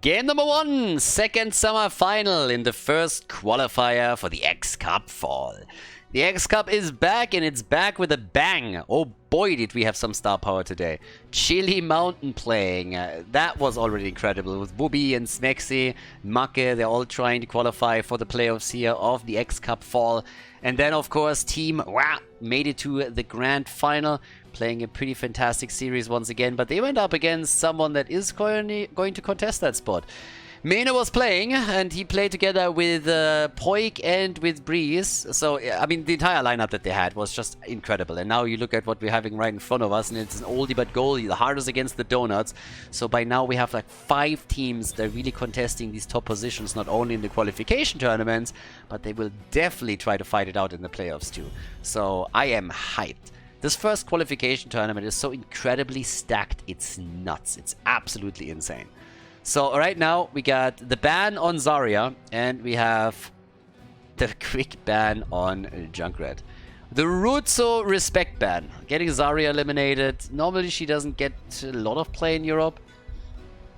Game number 1, second semi-final in the first qualifier for the X Cup fall. The X Cup is back, and it's back with a bang. Oh boy, did we have some star power today. Chili Mountain playing. That was already incredible. With Bubi and Smexy, Make, they're all trying to qualify for the playoffs here of the X Cup fall. And then, of course, Team made it to the grand final, playing a pretty fantastic series once again. But they went up against someone that is going to contest that spot. Mene was playing, and he played together with Poik and with Breeze. So, I mean, the entire lineup that they had was just incredible. And now you look at what we're having right in front of us, and it's an oldie but goldie. The Hardos against the Donuts. So by now we have like 5 teams that are really contesting these top positions, not only in the qualification tournaments, but they will definitely try to fight it out in the playoffs too. So I am hyped. This first qualification tournament is so incredibly stacked, it's nuts. It's absolutely insane. So right now we got the ban on Zarya, and we have the quick ban on Junkrat. The Rutso respect ban, getting Zarya eliminated. Normally she doesn't get a lot of play in Europe.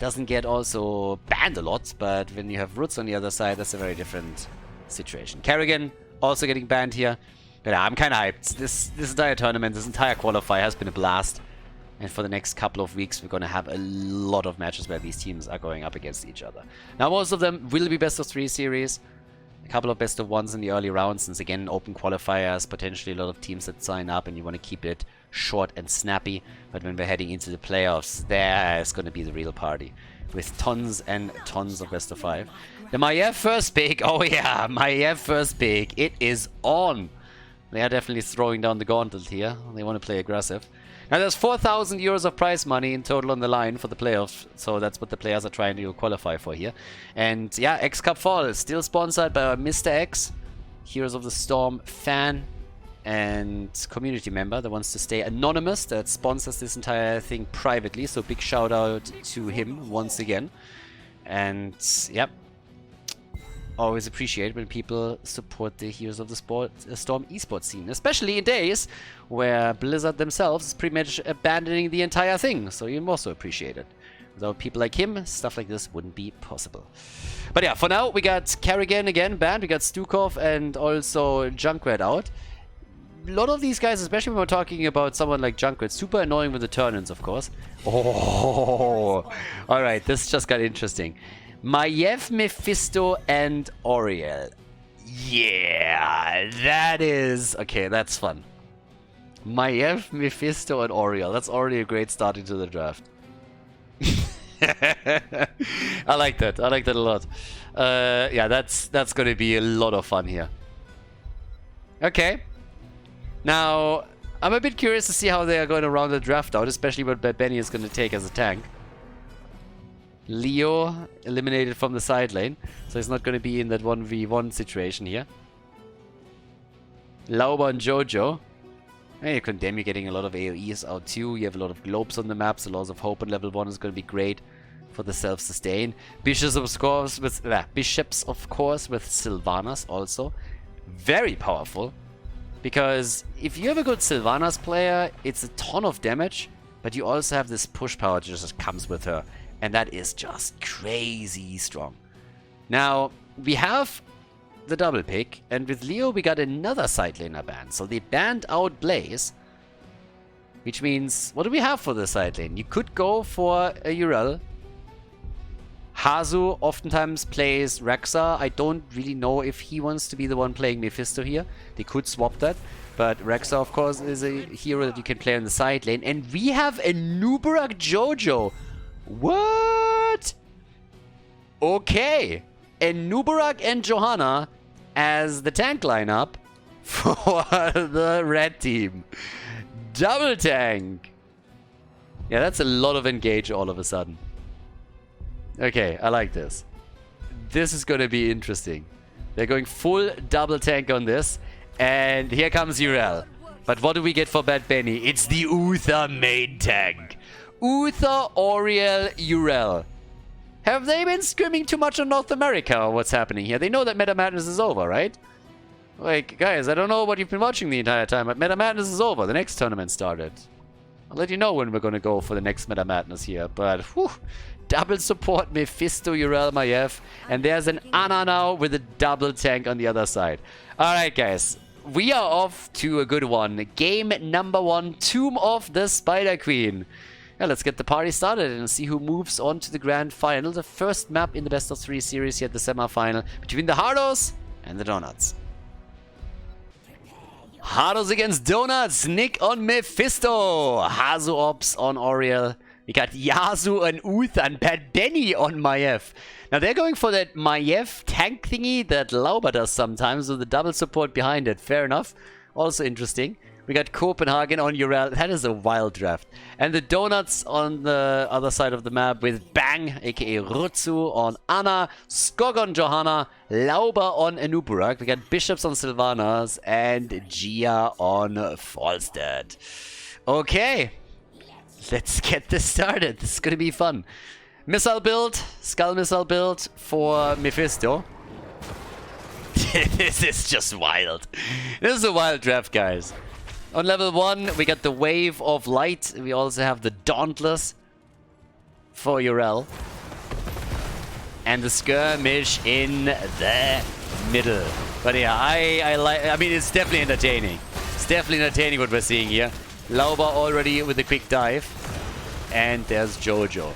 Doesn't get also banned a lot, but when you have Rutz on the other side, that's a very different situation. Kerrigan also getting banned here. But yeah, I'm kind of hyped. This entire tournament, this entire qualifier has been a blast. And for the next couple of weeks, we're going to have a lot of matches where these teams are going up against each other. Now, most of them will be best of 3 series. A couple of best of 1s in the early rounds, since again, open qualifiers, potentially a lot of teams that sign up, and you want to keep it short and snappy. But when we're heading into the playoffs, there's going to be the real party, with tons and tons of best of 5. The Maiev first pick, oh yeah, Maiev first pick, it is on. They are definitely throwing down the gauntlet here. They want to play aggressive. Now there's 4,000 euros of prize money in total on the line for the playoffs, so that's what the players are trying to qualify for here. And yeah, X Cup Fall is still sponsored by Mr. X, Heroes of the Storm fan and community member that wants to stay anonymous, that sponsors this entire thing privately, so big shout out to him once again. And yep, always appreciate when people support the Heroes of the Storm esports scene, especially in days where Blizzard themselves is pretty much abandoning the entire thing, so you also appreciate it. Without people like him, stuff like this wouldn't be possible. But yeah, for now, we got Kerrigan again banned, we got Stukov and also Junkrat out. A lot of these guys, especially when we're talking about someone like Junkrat, super annoying with the turn-ins, of course. Oh, alright, this just got interesting. Maiev, Mephisto, and Oriel. Yeah, that is... Okay, that's fun. Maiev, Mephisto, and Oriel. That's already a great start into the draft. I like that. I like that a lot. Yeah, that's going to be a lot of fun here. Okay. Now, I'm a bit curious to see how they are going to round the draft out, especially what Bad Benny is going to take as a tank. Leo eliminated from the side lane, so he's not going to be in that 1v1 situation here. Lauba and Jojo. Hey, Condemn, you're getting a lot of AoEs out too. You have a lot of globes on the map, so Laws of Hope on level 1 is going to be great for the self-sustain. Bishops, of course, with Sylvanas also. Very powerful. Because if you have a good Sylvanas player, it's a ton of damage, but you also have this push power that just comes with her. And that is just crazy strong. Now, we have the double pick, and with Leo we got another side laner ban. So they banned out Blaze, which means, what do we have for the side lane? You could go for a Yrel. Hazu oftentimes plays Rexa. I don't really know if he wants to be the one playing Mephisto here. They could swap that. But Rexa, of course, is a hero that you can play on the side lane. And we have a Nubarak Jojo. What? Okay. And Nubarak and Johanna as the tank lineup for the red team. Double tank. Yeah, that's a lot of engage all of a sudden. Okay, I like this. This is going to be interesting. They're going full double tank on this. And here comes Yrel. But what do we get for Bad Benny? It's the Uther main tank. Uther, Oriel, Yrel. Have they been scrimming too much on North America or what's happening here? They know that Meta Madness is over, right? Like, guys, I don't know what you've been watching the entire time, but Meta Madness is over. The next tournament started. I'll let you know when we're going to go for the next Meta Madness here, but whew, double support Mephisto, Yrel, Maiev. And there's an Ana now with a double tank on the other side. Alright, guys. We are off to a good one. Game number 1, Tomb of the Spider Queen. Yeah, let's get the party started and see who moves on to the grand final. The first map in the best of 3 series here at the semifinal between the Hardos and the Donuts. Hardos against Donuts. Nick on Mephisto. Hazu Ops on Oriel. We got Yasu and Uther and Pat Benny on Maiev. Now they're going for that Maiev tank thingy that Lauber does sometimes with the double support behind it. Fair enough. Also interesting. We got Copenhagen on Yrel. That is a wild draft. And the Donuts on the other side of the map with Bang, aka Rutsu on Ana, Skog on Johanna, Lauber on Anuburak. We got Bishops on Sylvanas and Gia on Falstad. Okay. Let's get this started. This is going to be fun. Missile build, Skull missile build for Mephisto. This is just wild. This is a wild draft, guys. On level 1, we got the Wave of Light. We also have the Dauntless for Yrel. And the Skirmish in the middle. But yeah, I mean, it's definitely entertaining. It's definitely entertaining what we're seeing here. Lauber already with a quick dive. And there's Jojo.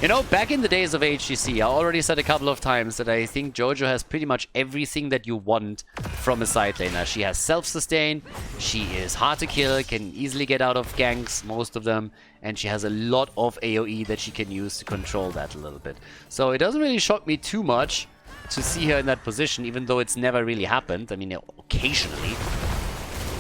You know, back in the days of HGC, I already said a couple of times that I think Jojo has pretty much everything that you want from a side laner. She has self-sustain, she is hard to kill, can easily get out of ganks, most of them, and she has a lot of AoE that she can use to control that a little bit. So it doesn't really shock me too much to see her in that position, even though it's never really happened. I mean, occasionally.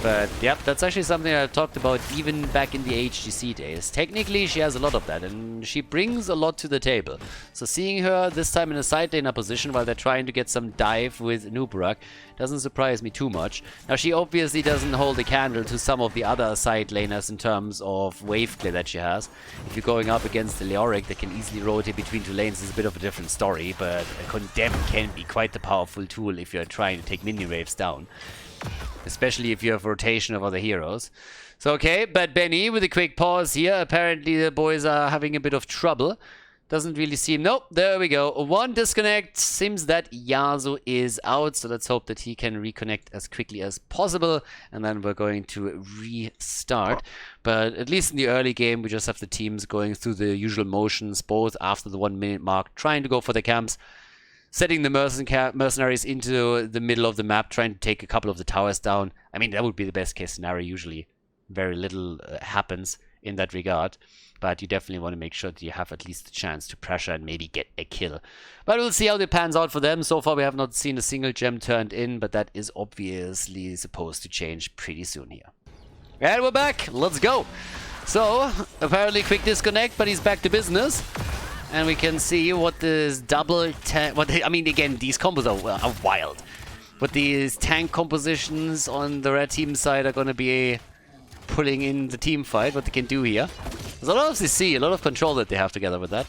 But, yep, that's actually something I talked about even back in the HGC days. Technically, she has a lot of that, and she brings a lot to the table. So seeing her this time in a side laner position while they're trying to get some dive with Nuburak doesn't surprise me too much. Now, she obviously doesn't hold a candle to some of the other side laners in terms of wave clear that she has. If you're going up against the Leoric that can easily rotate between 2 lanes, it's a bit of a different story, but a Condemn can be quite the powerful tool if you're trying to take mini waves down. Especially if you have rotation of other heroes. So, okay, but Benny with a quick pause here. Apparently the boys are having a bit of trouble. Doesn't really seem... Nope, there we go. 1 disconnect. Seems that Yasuo is out. So let's hope that he can reconnect as quickly as possible. And then we're going to restart. But at least in the early game, we just have the teams going through the usual motions, both after the 1 minute mark, trying to go for the camps. Setting the mercenaries into the middle of the map, trying to take a couple of the towers down. I mean, that would be the best case scenario usually. Very little happens in that regard. But you definitely want to make sure that you have at least a chance to pressure and maybe get a kill. But we'll see how it pans out for them. So far we have not seen a single gem turned in, but that is obviously supposed to change pretty soon here. And we're back. Let's go. So, apparently quick disconnect, but he's back to business. And we can see what this double tank... I mean, again, these combos are wild. But these tank compositions on the red team side are going to be pulling in the team fight, what they can do here. There's a lot of CC, a lot of control that they have together with that.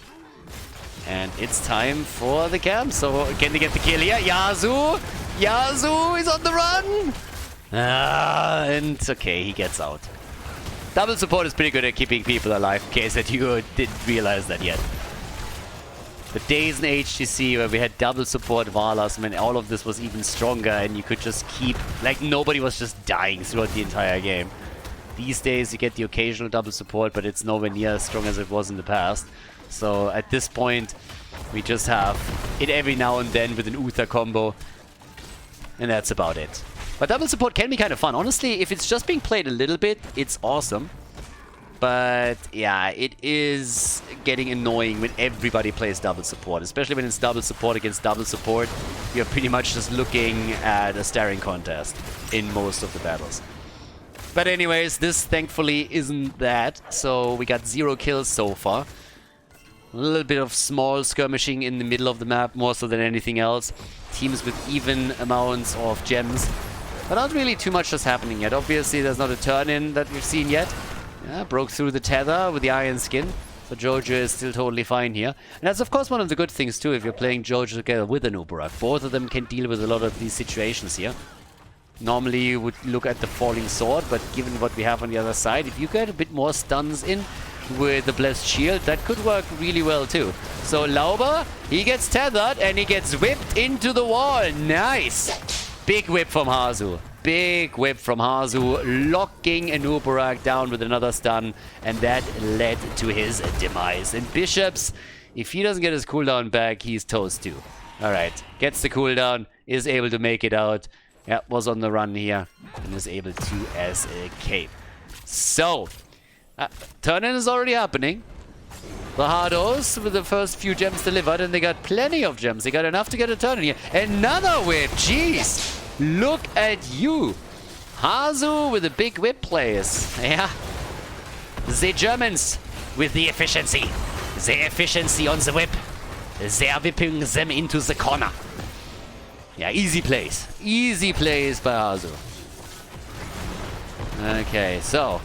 And it's time for the camp. So, can they get the kill here? Yasu! Yasu is on the run! And okay, he gets out. Double support is pretty good at keeping people alive, in case that you didn't realize that yet. The days in HGC where we had double support Valas, when all of this was even stronger and you could just keep... Like, nobody was just dying throughout the entire game. These days you get the occasional double support, but it's nowhere near as strong as it was in the past. So at this point, we just have it every now and then with an Uther combo. And that's about it. But double support can be kind of fun. Honestly, if it's just being played a little bit, it's awesome. But yeah, it is getting annoying when everybody plays double support. Especially when it's double support against double support. You're pretty much just looking at a staring contest in most of the battles. But anyways, this thankfully isn't that. So we got 0 kills so far. A little bit of small skirmishing in the middle of the map, more so than anything else. Teams with even amounts of gems. But not really too much is happening yet. Obviously, there's not a turn-in that we've seen yet. Yeah, broke through the tether with the iron skin. So Jojo is still totally fine here. And that's of course one of the good things too if you're playing Jojo together with an Uberak. Both of them can deal with a lot of these situations here. Normally you would look at the falling sword, but given what we have on the other side, if you get a bit more stuns in, with the Blessed Shield. That could work really well too. So Lauber, he gets tethered and he gets whipped into the wall. Nice. Big whip from Hazu. Big whip from Hazu, locking Anubarak down with another stun. And that led to his demise. And Bishops, if he doesn't get his cooldown back, he's toast too. Alright, gets the cooldown, is able to make it out. Yeah, was on the run here and is able to escape. So, turn-in is already happening. The Hardos with the first few gems delivered, and they got plenty of gems. They got enough to get a turn-in here. Another whip, jeez! Look at you! Hazu with a big whip plays. Yeah. The Germans with the efficiency. The efficiency on the whip. They are whipping them into the corner. Yeah, easy plays. Easy plays by Hazu. Okay, so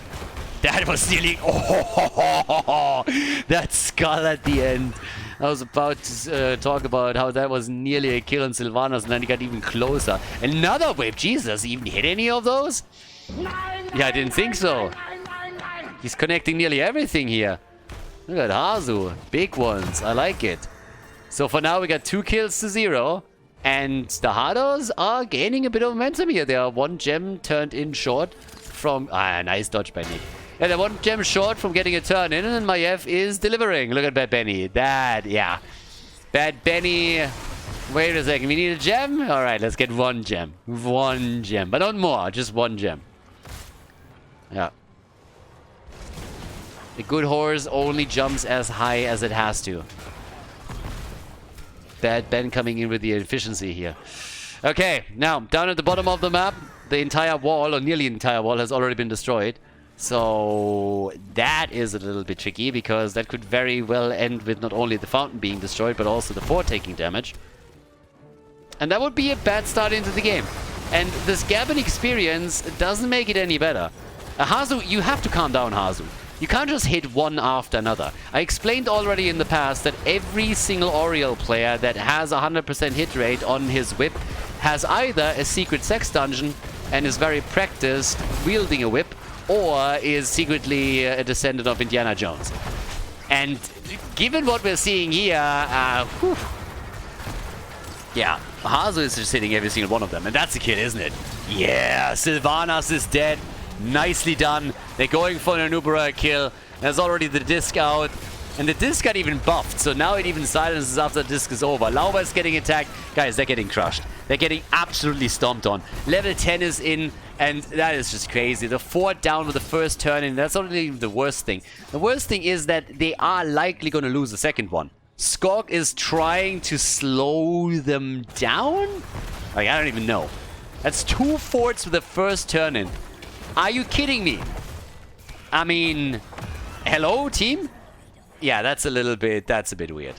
that was nearly... Oh, that skull at the end. I was about to talk about how that was nearly a kill on Sylvanas, and then he got even closer. Another whip. Jesus, even hit any of those? Yeah, I didn't think so. He's connecting nearly everything here. Look at Hazu. Big ones. I like it. So for now, we got 2 kills to 0. And the Hardos are gaining a bit of momentum here. They are 1 gem turned in short from... nice dodge by Nick. Yeah, they're 1 gem short from getting a turn in, and Maiev is delivering. Look at Bad Benny. That, yeah. Bad Benny. Wait a second. We need a gem? Alright, let's get 1 gem. 1 gem. But not more. Just 1 gem. Yeah. The good horse only jumps as high as it has to. Bad Ben coming in with the efficiency here. Okay, now, down at the bottom of the map, the entire wall, or nearly the entire wall, has already been destroyed. So, that is a little bit tricky, because that could very well end with not only the fountain being destroyed, but also the fort taking damage. And that would be a bad start into the game. And this Gabon experience doesn't make it any better. Hazu, you have to calm down, Hazu. You can't just hit one after another. I explained already in the past that every single Oriel player that has a 100% hit rate on his whip has either a secret sex dungeon and is very practiced wielding a whip, or is secretly a descendant of Indiana Jones. And given what we're seeing here, yeah, Hazu is just hitting every single one of them, and that's the kill, isn't it? Yeah, Sylvanas is dead. Nicely done. They're going for an Anubara kill. There's already the disc out. And the disc got even buffed. So now it even silences after the disc is over. Lauba is getting attacked. Guys, they're getting crushed. They're getting absolutely stomped on. Level 10 is in. And that is just crazy. The fort down with the first turn in. That's not even the worst thing. The worst thing is that they are likely going to lose the second one. Skog is trying to slow them down? Like, I don't even know. That's 2 forts with the first turn in. Are you kidding me? I mean, hello, team? Yeah, that's a bit weird.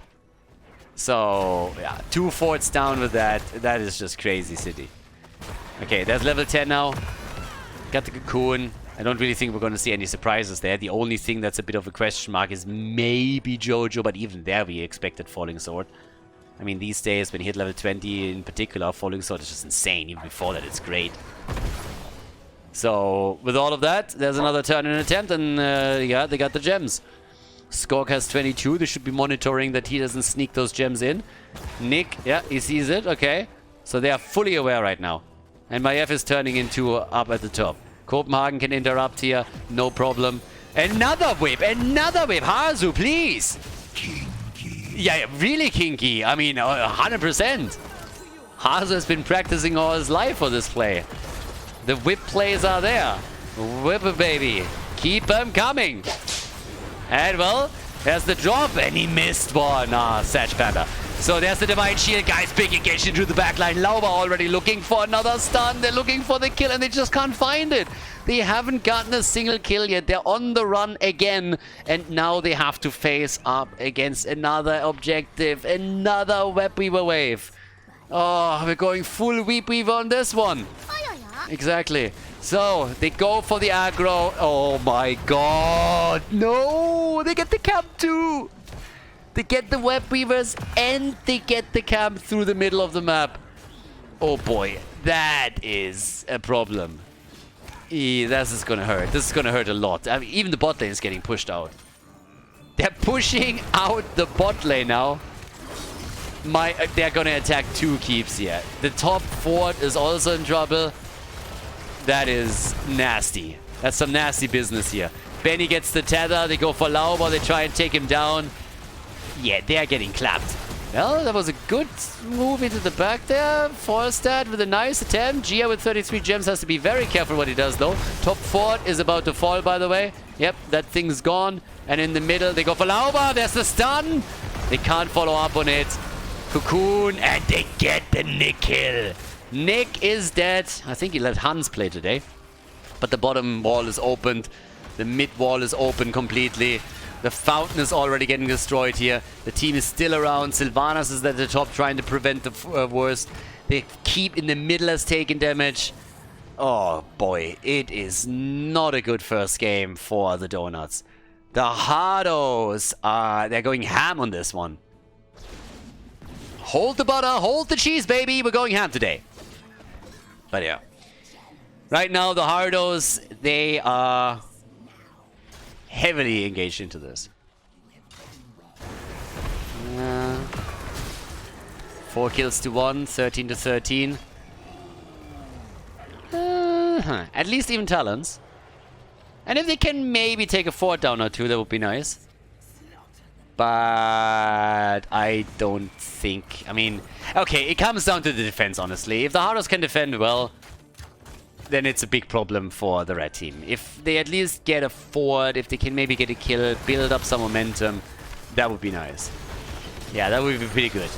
So, yeah, 2 forts down with that. That is just crazy city. Okay, there's level 10 now. Got the cocoon. I don't really think we're going to see any surprises there. The only thing that's a bit of a question mark is maybe Jojo, but even there we expected Falling Sword. I mean, these days, when you hit level 20 in particular, Falling Sword is just insane. Even before that, it's great. So, with all of that, there's another turn in attempt, and yeah, they got the gems. Skog has 22. They should be monitoring that he doesn't sneak those gems in. Nick, yeah, he sees it. Okay. So they are fully aware right now. And Maiev is turning into up at the top. Copenhagen can interrupt here. No problem. Another whip! Another whip! Hazu, please! Kinky. Yeah, really kinky. I mean, 100%. Hazu has been practicing all his life for this play. The whip plays are there. Whip it, baby. Keep them coming. And, well, there's the drop. And he missed one. Sage Panda. So there's the Divine Shield. Guys, big engage into the backline. Lauba already looking for another stun. They're looking for the kill, and they just can't find it. They haven't gotten a single kill yet. They're on the run again. And now they have to face up against another objective. Another Web Weaver wave. Oh, we're going full Weep Weaver on this one. Exactly. So, they go for the aggro. Oh my god. No! They get the camp too! They get the Web Weavers and they get the camp through the middle of the map. Oh boy. That is a problem. This is gonna hurt. This is gonna hurt a lot. I mean, even the bot lane is getting pushed out. They're pushing out the bot lane now. They're gonna attack 2 keeps here. The top fort is also in trouble. That is nasty. That's some nasty business here. Benny gets the tether. They go for Lauber. They try and take him down. Yeah, they're getting clapped. Well, that was a good move into the back there. Falstad with a nice attempt. Gia with 33 gems has to be very careful what he does, though. Top fort is about to fall, by the way. Yep, that thing's gone. And in the middle, they go for Lauber. There's the stun. They can't follow up on it. Cocoon, and they get the Nick kill. Nick is dead. I think he let Hans play today. But the bottom wall is opened. The mid wall is open completely. The fountain is already getting destroyed here. The team is still around. Sylvanas is at the top trying to prevent the worst. They keep in the middle has taken damage. Oh boy, it is not a good first game for the Donuts. The Hardos, they're going ham on this one. Hold the butter, hold the cheese, baby. We're going ham today. But yeah. Right now, the Hardos, they are heavily engaged into this. 4 kills to 1, 13 to 13. At least even talents. And if they can maybe take a fort down or 2, that would be nice. But I don't think... I mean, okay, it comes down to the defense, honestly. If the Hardos can defend well, then it's a big problem for the red team. If they at least get a fort, if they can maybe get a kill, build up some momentum, that would be nice. Yeah, that would be pretty good.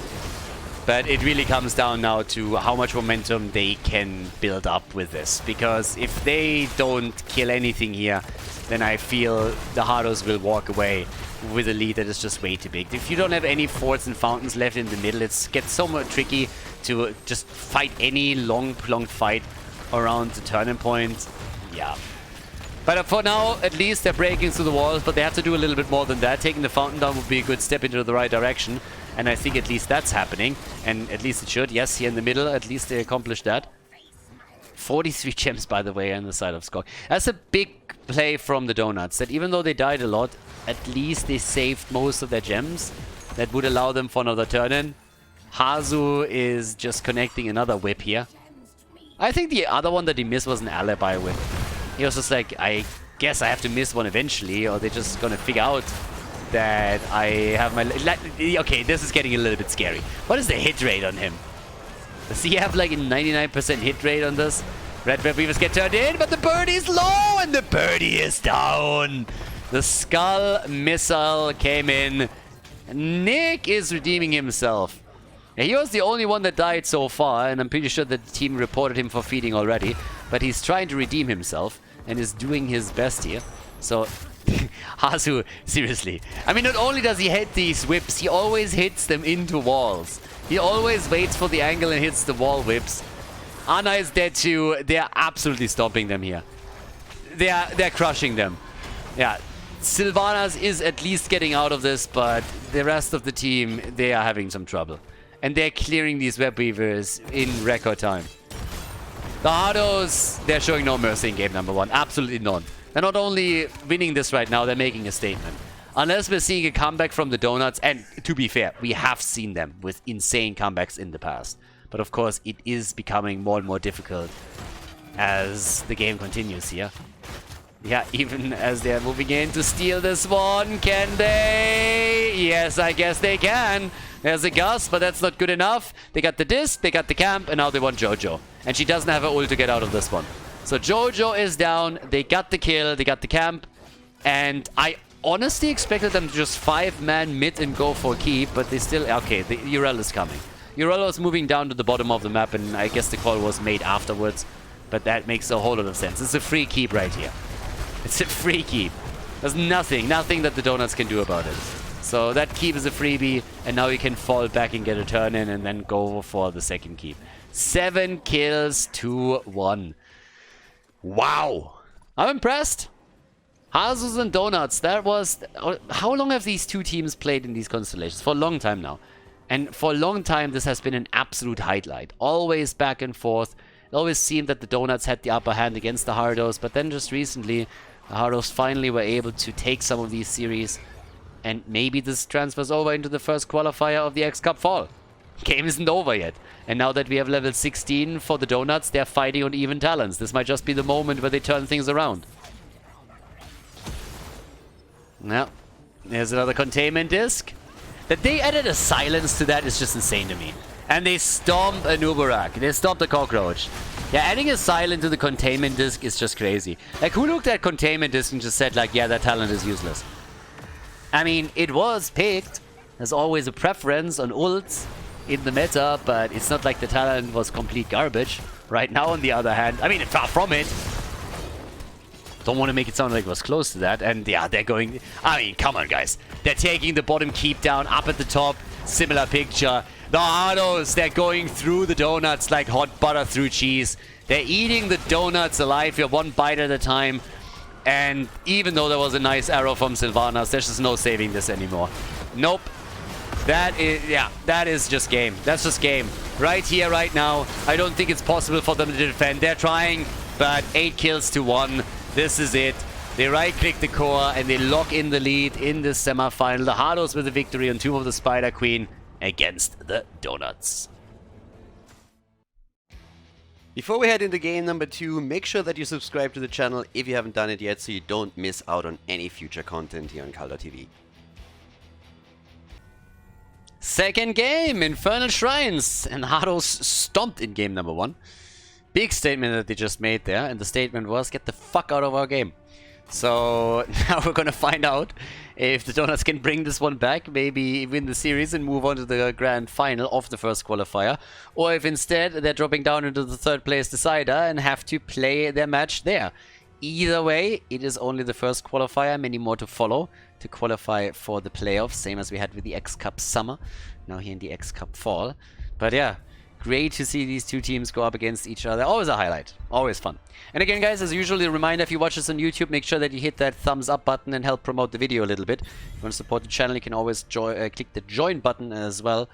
But it really comes down now to how much momentum they can build up with this. Because if they don't kill anything here, then I feel the Hardos will walk away with a lead that is just way too big. If you don't have any forts and fountains left in the middle, it gets so much tricky to just fight any prolonged fight around the turning point. Yeah. But for now, at least they're breaking through the walls, but they have to do a little bit more than that. Taking the fountain down would be a good step into the right direction. And I think at least that's happening. And at least it should. Yes, here in the middle, at least they accomplished that. 43 gems, by the way, on the side of Skog. That's a big play from the Donuts. That even though they died a lot, at least they saved most of their gems. That would allow them for another turn-in. Hazu is just connecting another whip here. I think the other one that he missed was an alibi whip. He was just like, I guess I have to miss one eventually, or they're just gonna figure out that I have my... Okay, this is getting a little bit scary. What is the hit rate on him? Does he have like a 99% hit rate on this? Red Web Weavers get turned in, but the birdie is low, and the birdie is down. The Skull Missile came in. Nick is redeeming himself. Yeah, he was the only one that died so far, and I'm pretty sure the team reported him for feeding already. But he's trying to redeem himself, and is doing his best here. So, Hazu, seriously. I mean, not only does he hit these whips, he always hits them into walls. He always waits for the angle and hits the wall whips. Anna is dead too. They're absolutely stomping them here. They're crushing them. Yeah. Sylvanas is at least getting out of this, but the rest of the team, they are having some trouble. And they're clearing these web weavers in record time. The Hardos, they're showing no mercy in game number 1. Absolutely none. They're not only winning this right now, they're making a statement. Unless we're seeing a comeback from the Donuts, and to be fair, we have seen them with insane comebacks in the past. But of course, it is becoming more and more difficult as the game continues here. Yeah, even as they're moving in to steal this one, can they? Yes, I guess they can. There's a Gus, but that's not good enough. They got the disc, they got the camp, and now they want Jojo. And she doesn't have an ult to get out of this one. So Jojo is down, they got the kill, they got the camp, and I honestly expected them to just 5-man mid and go for a keep, but they still... Okay, the Urel is coming. Urel is moving down to the bottom of the map, and I guess the call was made afterwards, but that makes a whole lot of sense. It's a free keep right here. It's a free keep. There's nothing that the Donuts can do about it. So that keep is a freebie, and now you can fall back and get a turn in and then go for the second keep. 7 kills to 1. Wow. I'm impressed. Hazus and Donuts, that was... How long have these two teams played in these constellations? For a long time now. And for a long time, this has been an absolute highlight. Always back and forth. It always seemed that the Donuts had the upper hand against the Hardos, but then just recently, the Hardos finally were able to take some of these series And maybe this transfers over into the first qualifier of the X Cup Fall. Game isn't over yet. And now that we have level 16 for the Donuts, they're fighting on even talents. This might just be the moment where they turn things around. Now, there's another containment disc. That they added a silence to that is just insane to me. And they stomp a Nubarak. They stomp the cockroach. Yeah, adding a silent to the containment disc is just crazy. Like, who looked at containment disc and just said, like, yeah, that talent is useless? I mean, it was picked. There's always a preference on ults in the meta, but it's not like the talent was complete garbage. Right now, on the other hand, I mean, far from it. Don't want to make it sound like it was close to that. And yeah, they're going... I mean, come on, guys. They're taking the bottom keep down, up at the top. Similar picture. The Hardos, they're going through the donuts like hot butter through cheese. They're eating the donuts alive here, one bite at a time. And even though there was a nice arrow from Sylvanas, there's just no saving this anymore. Nope. That is, yeah, that is just game. That's just game. Right here, right now. I don't think it's possible for them to defend. They're trying, but 8 kills to 1. This is it. They right-click the core and they lock in the lead in this semi-final. The Hardos with the victory on Tomb of the Spider Queen against the Donuts. Before we head into game number 2, make sure that you subscribe to the channel if you haven't done it yet so you don't miss out on any future content here on Khaldor TV. Second game, Infernal Shrines, and Hardos stomped in game number 1. Big statement that they just made there, and the statement was, get the fuck out of our game. So now we're gonna find out if the Donuts can bring this one back, maybe win the series and move on to the grand final of the first qualifier, or if instead they're dropping down into the third place decider and have to play their match there. Either way, it is only the first qualifier, many more to follow to qualify for the playoffs, same as we had with the X Cup Summer, now here in the X Cup Fall. But yeah, great to see these two teams go up against each other. Always a highlight. Always fun. And again, guys, as usual, a reminder, if you watch this on YouTube, make sure that you hit that thumbs up button and help promote the video a little bit. If you want to support the channel, you can always click the join button as well,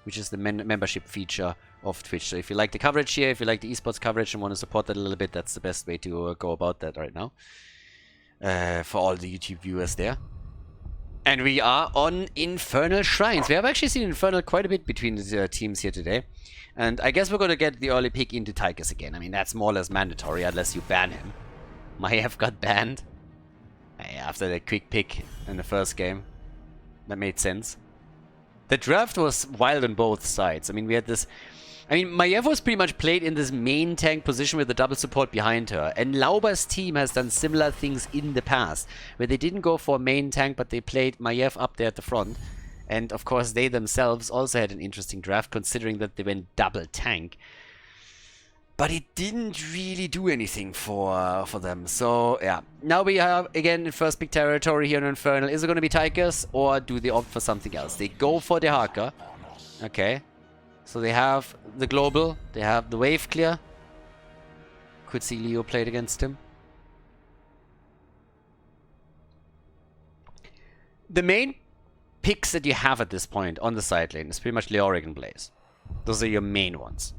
which is the membership feature of Twitch. So if you like the coverage here, if you like the esports coverage and want to support that a little bit, that's the best way to go about that right now. For all the YouTube viewers there. And we are on Infernal Shrines. We have actually seen Infernal quite a bit between the teams here today. And I guess we're going to get the early pick into Tychus again. I mean, that's more or less mandatory unless you ban him. Maiev got banned after the quick pick in the first game. That made sense. The draft was wild on both sides. I mean, we had this... I mean, Maiev was pretty much played in this main tank position with the double support behind her. And Lauber's team has done similar things in the past, where they didn't go for a main tank, but they played Maiev up there at the front. And of course, they themselves also had an interesting draft, considering that they went double tank. But it didn't really do anything for them. So, yeah. Now we have, again, in first pick territory here in Infernal. Is it going to be Tychus, or do they opt for something else? They go for the Haka. Okay. So they have the global, they have the wave clear. Could see Leo played against him. The main picks that you have at this point on the side lane is pretty much Leoric and Blaze. Those are your main ones.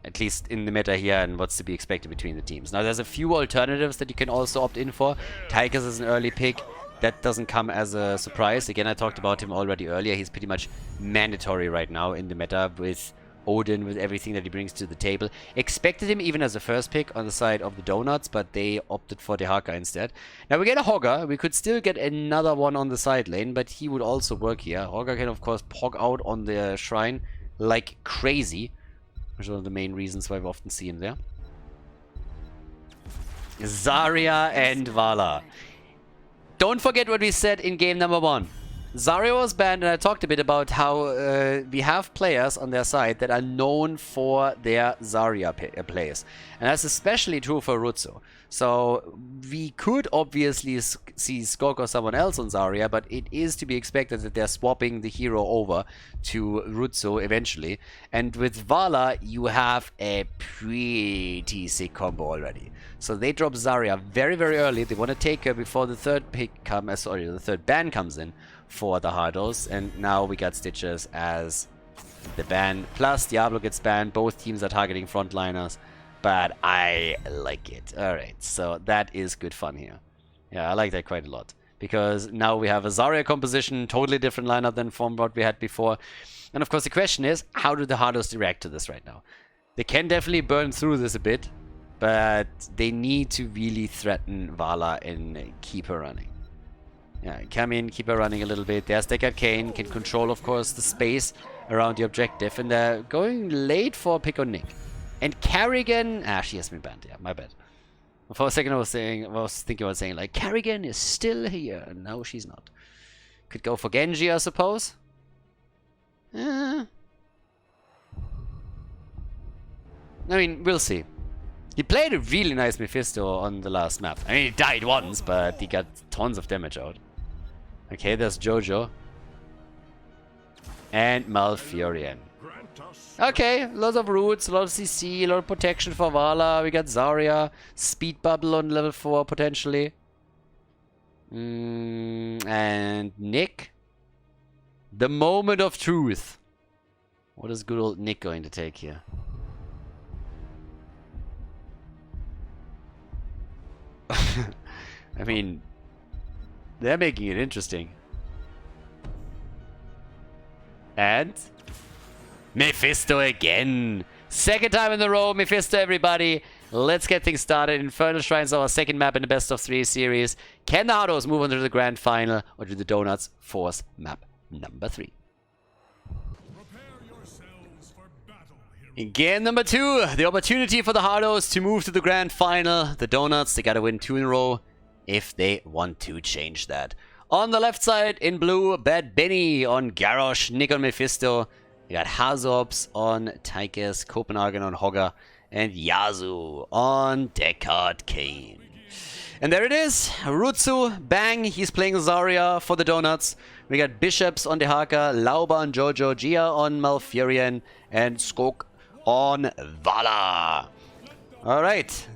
At least in the meta here and what's to be expected between the teams. Now there's a few alternatives that you can also opt in for. Tychus is an early pick. That doesn't come as a surprise. Again, I talked about him already earlier. He's pretty much mandatory right now in the meta with Odin, with everything that he brings to the table. Expected him even as a first pick on the side of the Donuts, but they opted for the Haka instead. Now we get a Hogger. We could still get another one on the side lane, but he would also work here. Hogger can, of course, pog out on the shrine like crazy, which is one of the main reasons why we often see him there. Zarya and Vala. Don't forget what we said in game number 1. Zarya was banned, and I talked a bit about how we have players on their side that are known for their Zarya plays. And that's especially true for Rutsu. So we could obviously see Skok or someone else on Zarya, but it is to be expected that they're swapping the hero over to Rutsu eventually. And with Vala, you have a pretty sick combo already. So they drop Zarya very, very early. They want to take her before the third pick the third ban comes in for the Hardos. And now we got Stitches as the ban. Plus Diablo gets banned. Both teams are targeting frontliners. But I like it. Alright, so that is good fun here. Yeah, I like that quite a lot. because now we have a Zarya composition, totally different lineup than from what we had before. And of course the question is, how do the Hardos react to this right now? They can definitely burn through this a bit, but they need to really threaten Vala and keep her running. Yeah, come in, keep her running a little bit. There's Deck Arcane, can control, of course, the space around the objective. And they're going late for a pick on Nick. And Kerrigan... Ah, she has been banned. Yeah, my bad. For a second I was thinking about saying, like, Kerrigan is still here. And no, she's not. Could go for Genji, I suppose. I mean, we'll see. He played a really nice Mephisto on the last map. I mean, he died once, but he got tons of damage out. Okay, there's Jojo. And Malfurion. Okay, lots of roots, a lot of CC, a lot of protection for Vala. We got Zarya, Speed Bubble on level 4 potentially. And Nick. The moment of truth. What is good old Nick going to take here? I mean, they're making it interesting. And Mephisto again. Second time in a row, Mephisto, everybody. Let's get things started. Infernal Shrines, our second map in the best of 3 series. Can the Hardos move on to the grand final, or do the Donuts force map number 3? In game number 2, the opportunity for the Hardos to move to the grand final. The Donuts, they gotta win 2 in a row if they want to change that. On the left side, in blue, Bad Benny on Garrosh, Nick on Mephisto. We got Hazorps on Tychus, Copenhagen on Hogger, and Yazu on Deckard Kane. And there it is, Rutsu, bang, he's playing Zarya for the Donuts. We got Bishops on Dehaka, Lauba on Jojo, Gia on Malfurion, and Skok on Vala. Alright,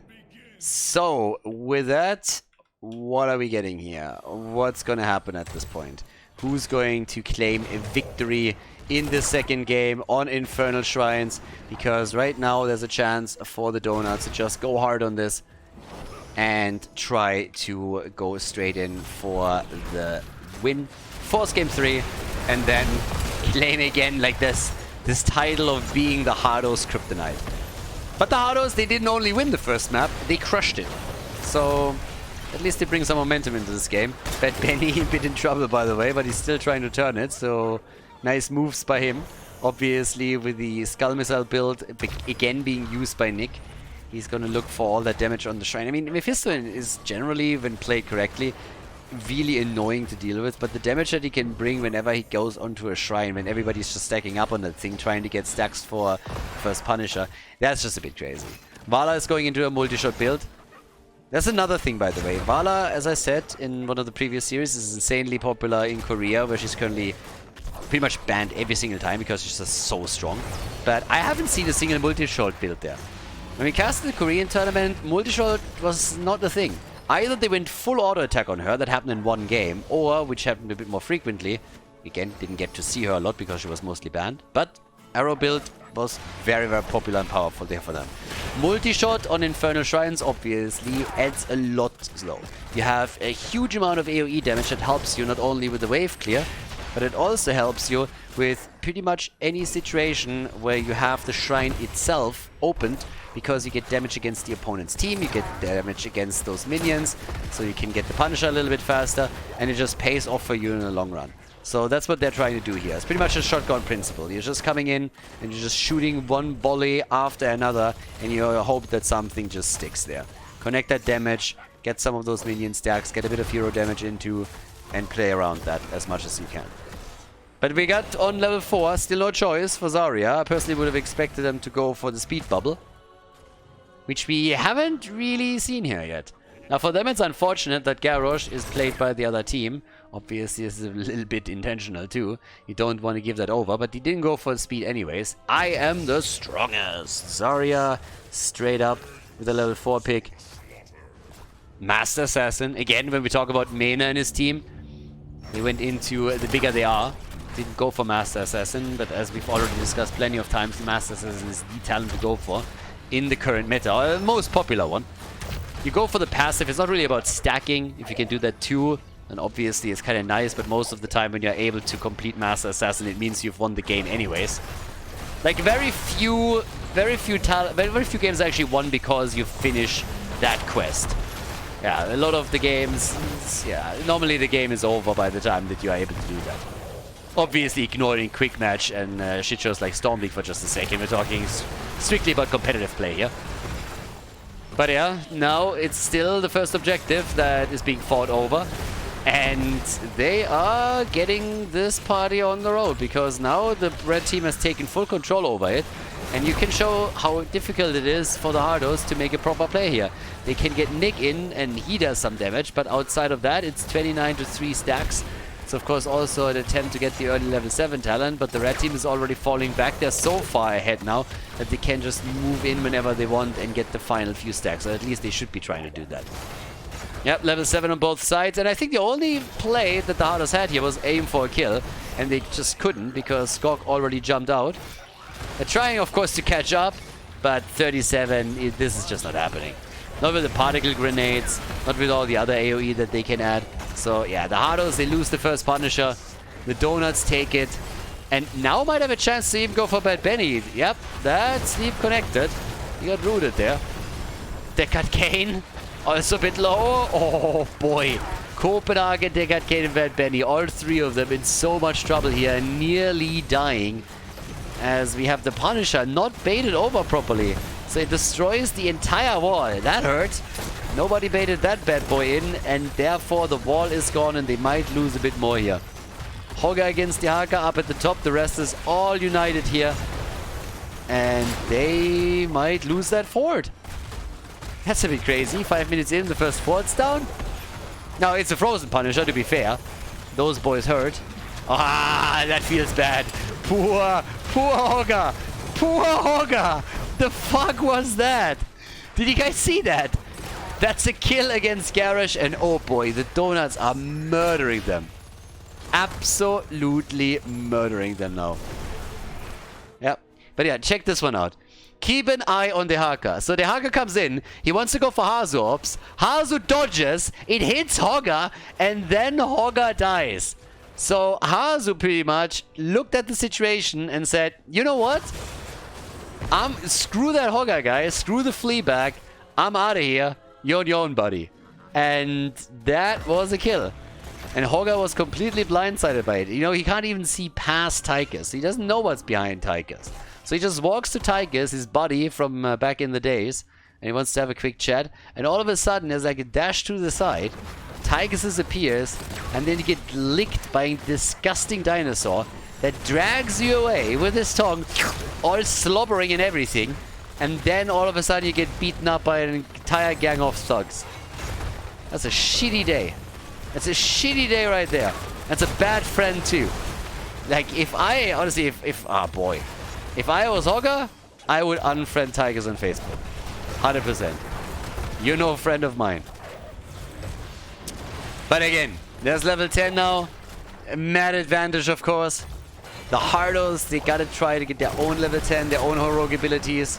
so with that, what are we getting here? What's gonna happen at this point? Who's going to claim a victory in the second game on Infernal Shrines? Because right now there's a chance for the Donuts to just go hard on this and try to go straight in for the win. Force game 3, and then claim again like this title of being the Hardos Kryptonite. But the Hardos, they didn't only win the first map, they crushed it. So at least they bring some momentum into this game. Bad Benny a bit in trouble, by the way, but he's still trying to turn it, so nice moves by him. Obviously with the Skull Missile build again being used by Nick, he's gonna look for all that damage on the shrine. I mean, Mephisto is generally, when played correctly, really annoying to deal with, but the damage that he can bring whenever he goes onto a shrine, when everybody's just stacking up on that thing, trying to get stacks for first Punisher, that's just a bit crazy. Vala is going into a multi-shot build. That's another thing, by the way. Vala, as I said in one of the previous series, is insanely popular in Korea, where she's currently pretty much banned every single time because she's just so strong. But I haven't seen a single multi-shot build there. When we cast the Korean tournament, multi-shot was not a thing. Either they went full auto attack on her, that happened in one game, or, which happened a bit more frequently, again, didn't get to see her a lot because she was mostly banned, but arrow build was very, very popular and powerful there for them. Multi-shot on Infernal Shrines obviously adds a lot slow. You have a huge amount of AoE damage that helps you not only with the wave clear, but it also helps you with pretty much any situation where you have the shrine itself opened, because you get damage against the opponent's team, you get damage against those minions, so you can get the Punisher a little bit faster, and it just pays off for you in the long run. So that's what they're trying to do here. It's pretty much a shotgun principle. You're just coming in, and you're just shooting one volley after another, and you hope that something just sticks there. Connect that damage, get some of those minion stacks, get a bit of hero damage into, and play around that as much as you can. But we got on level 4, still no choice for Zarya. I personally would have expected them to go for the speed bubble, which we haven't really seen here yet. Now for them it's unfortunate that Garrosh is played by the other team. Obviously this is a little bit intentional too. You don't want to give that over, but he didn't go for the speed anyways. I am the strongest. Zarya straight up with a level 4 pick. Master Assassin. Again, when we talk about Mena and his team, they went into the bigger they are. Didn't go for Master Assassin, but as we've already discussed plenty of times, the Master Assassin is the talent to go for in the current meta, or the most popular one. You go for the passive. It's not really about stacking. If you can do that too, And obviously it's kind of nice, but most of the time when you're able to complete Master Assassin, it means you've won the game anyways. Like very few games actually won because you finish that quest. Yeah, a lot of the games, yeah, normally the game is over by the time that you are able to do that. Obviously ignoring quick match and shit shows like Storm League for just a second. We're talking strictly about competitive play here. But yeah, now it's still the first objective that is being fought over. And they are getting this party on the road because now the red team has taken full control over it. And you can show how difficult it is for the Hardos to make a proper play here. They can get Nick in and he does some damage, but outside of that it's 29 to 3 stacks. It's of course also an attempt to get the early level 7 talent, but the red team is already falling back. They're so far ahead now that they can just move in whenever they want and get the final few stacks. Or at least they should be trying to do that. Yep, level 7 on both sides. And I think the only play that the Hardos had here was aim for a kill. And they just couldn't because Skog already jumped out. They're trying, of course, to catch up. But 37, this is just not happening. Not with the particle grenades, not with all the other AoE that they can add. So yeah, the Hardos, they lose the first Punisher. The Donuts take it. And now might have a chance to even go for Bad Benny. Yep, that's sleep connected. He got rooted there. Deckard Cain, also a bit low. Oh boy. Copenhagen, Deckard Cain and Bad Benny, all three of them in so much trouble here, nearly dying. As we have the Punisher not baited over properly. So it destroys the entire wall. That hurt. Nobody baited that bad boy in, and therefore the wall is gone and they might lose a bit more here. Hogger against the Haka up at the top. The rest is all united here. And they might lose that fort. That's a bit crazy. 5 minutes in, the first fort's down. Now, it's a frozen Punisher, to be fair. Those boys hurt. Ah, that feels bad. Poor Hogger. Poor Hogger. The fuck was that? Did you guys see that? That's a kill against Garrosh, and oh boy, the Donuts are murdering them. Absolutely murdering them now. Yep. But yeah, check this one out. Keep an eye on the Haka. So the Haka comes in, he wants to go for Hazu ops. Hazu dodges, it hits Hogger, and then Hogger dies. So Hazu pretty much looked at the situation and said, you know what? Screw that Hogger guy, screw the flea bag, I'm out of here, you're on your own, buddy. And that was a kill. And Hogger was completely blindsided by it. You know, he can't even see past Tychus. He doesn't know what's behind Tychus. So he just walks to Tychus, his buddy from back in the days, and he wants to have a quick chat. And all of a sudden, there's like a dash to the side. Tychus appears, and then you get licked by a disgusting dinosaur that drags you away with his tongue, all slobbering and everything. And then all of a sudden, you get beaten up by an entire gang of thugs. That's a shitty day. That's a shitty day right there. That's a bad friend too. Like, if I, honestly, oh boy. If I was Hogger, I would unfriend Tigers on Facebook. 100%. You're no friend of mine. But again, there's level 10 now. A mad advantage, of course. The Hardos, they gotta try to get their own level 10, their own heroic abilities.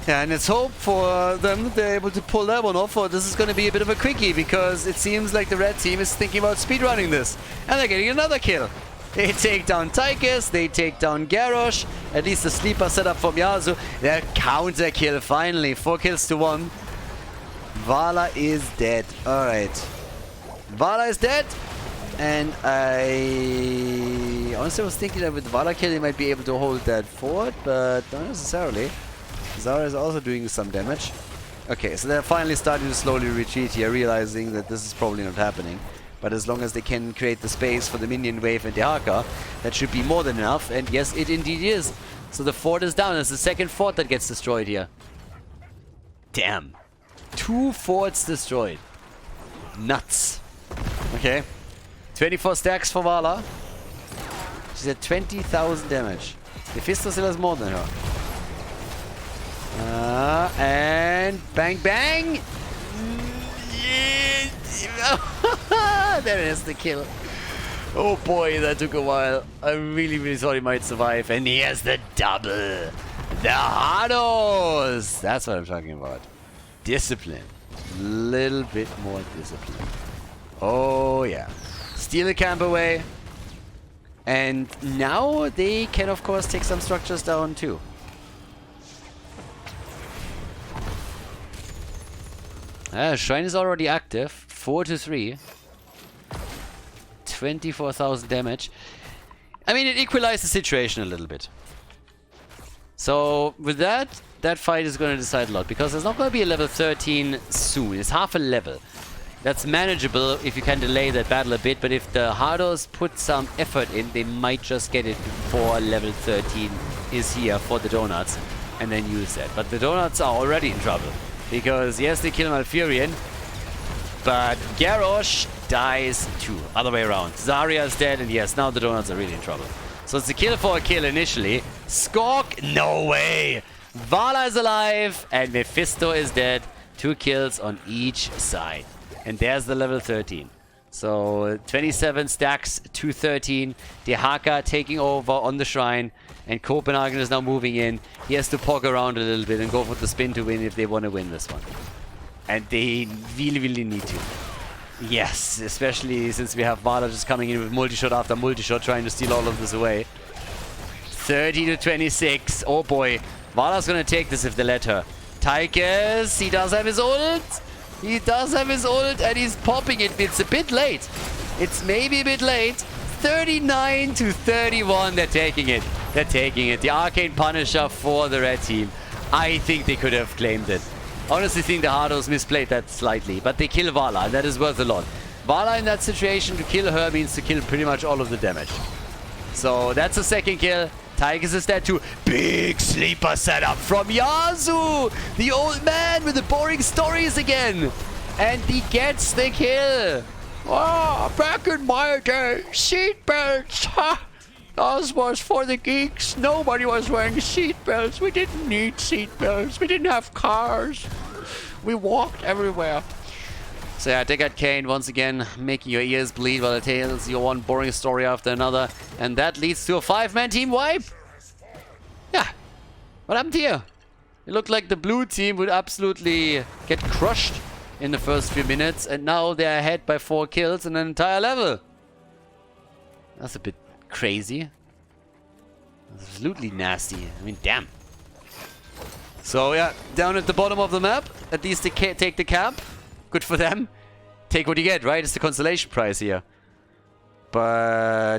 Yeah, and let's hope for them that they're able to pull that one off, or this is going to be a bit of a quickie, because it seems like the red team is thinking about speedrunning this. And they're getting another kill. They take down Tychus, they take down Garrosh, at least the sleeper setup from Yasu. Their counter kill finally, 4 kills to 1. Vala is dead. Alright. Vala is dead. And I honestly was thinking that with the Vala kill, they might be able to hold that fort, but not necessarily. Zara is also doing some damage. Okay, so they're finally starting to slowly retreat here, realizing that this is probably not happening. But as long as they can create the space for the minion wave and the Haka, that should be more than enough. And yes, it indeed is. So the fort is down. It's the second fort that gets destroyed here. Damn. 2 forts destroyed. Nuts. Okay. 24 stacks for Vala. She's at 20,000 damage. Mephisto still has more than her. And bang bang. There is the kill. Oh boy, that took a while. I really, really thought he might survive. And he has the double. The Hardos. That's what I'm talking about. Discipline. Little bit more discipline. Oh, yeah. Steal the camp away. And now they can, of course, take some structures down, too. Shrine is already active. 4-3. 24,000 damage. I mean, it equalized the situation a little bit. So, with that, that fight is going to decide a lot. Because there's not going to be a level 13 soon. It's half a level. That's manageable if you can delay that battle a bit. But if the Hardos put some effort in, they might just get it before level 13 is here for the Donuts. And then use that. But the Donuts are already in trouble. Because, yes, they kill Malfurion. But Garrosh dies too. Other way around. Zarya is dead. And yes, now the Donuts are really in trouble. So it's a kill for a kill initially. Skork, no way. Vala is alive. And Mephisto is dead. 2 kills on each side. And there's the level 13. So 27 stacks to 13. Dehaka taking over on the shrine. And Copenhagen is now moving in. He has to poke around a little bit and go for the spin to win if they want to win this one. And they really, really need to. Yes, especially since we have Vala just coming in with multi-shot after multi-shot trying to steal all of this away. 30-26. Oh boy. Vala's going to take this if they let her. Tychus, he does have his ult. He does have his ult and he's popping it. It's a bit late. It's maybe a bit late. 39-31. They're taking it. They're taking it. The Arcane Punisher for the red team. I think they could have claimed it. Honestly think the Hardos misplayed that slightly. But they kill Vala and that is worth a lot. Vala in that situation, to kill her means to kill pretty much all of the damage. So that's a second kill. Tychus is dead too. Big sleeper setup from Yasu! The old man with the boring stories again! And he gets the kill! Oh, back in my day, seatbelts! Ha! Those was for the geeks. Nobody was wearing seatbelts. We didn't need seatbelts. We didn't have cars. We walked everywhere. So yeah, Deckard Cain once again making your ears bleed while it tells you one boring story after another. And that leads to a 5-man team wipe. Yeah. What happened here? It looked like the blue team would absolutely get crushed in the first few minutes. And now they're ahead by 4 kills in an entire level. That's a bit crazy. Absolutely nasty. I mean, damn. So yeah, down at the bottom of the map. At least they can't take the camp. Good for them. Take what you get, right? It's the consolation prize here. But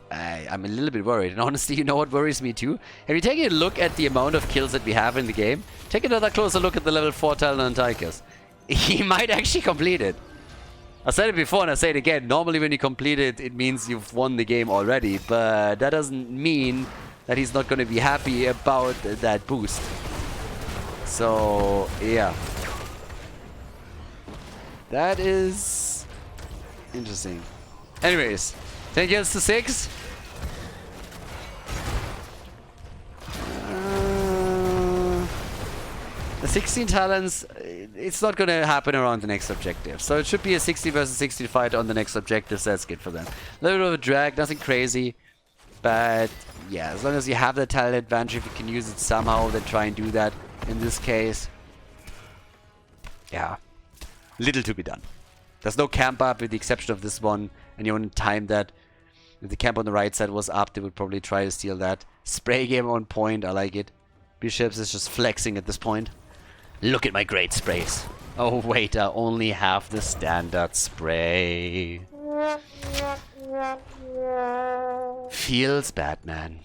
I'm a little bit worried. And honestly, you know what worries me too? Have you taken a look at the amount of kills that we have in the game? Take another closer look at the level 4 Talon and Tychus. He might actually complete it. I said it before and I say it again. Normally when you complete it, it means you've won the game already. But that doesn't mean that he's not going to be happy about that boost. So, yeah. That is interesting. Anyways, 10 kills to 6. The 16 talents, it's not going to happen around the next objective. So it should be a 60 versus 60 fight on the next objective. So that's good for them. A little bit of a drag, nothing crazy. But yeah, as long as you have the talent advantage, if you can use it somehow, then try and do that. In this case, yeah. Little to be done. There's no camp up with the exception of this one, and you want to time that. If the camp on the right side was up, they would probably try to steal that. Spray game on point, I like it. Bishops is just flexing at this point. Look at my great sprays. Oh wait, I only have the standard spray. Feels bad, man.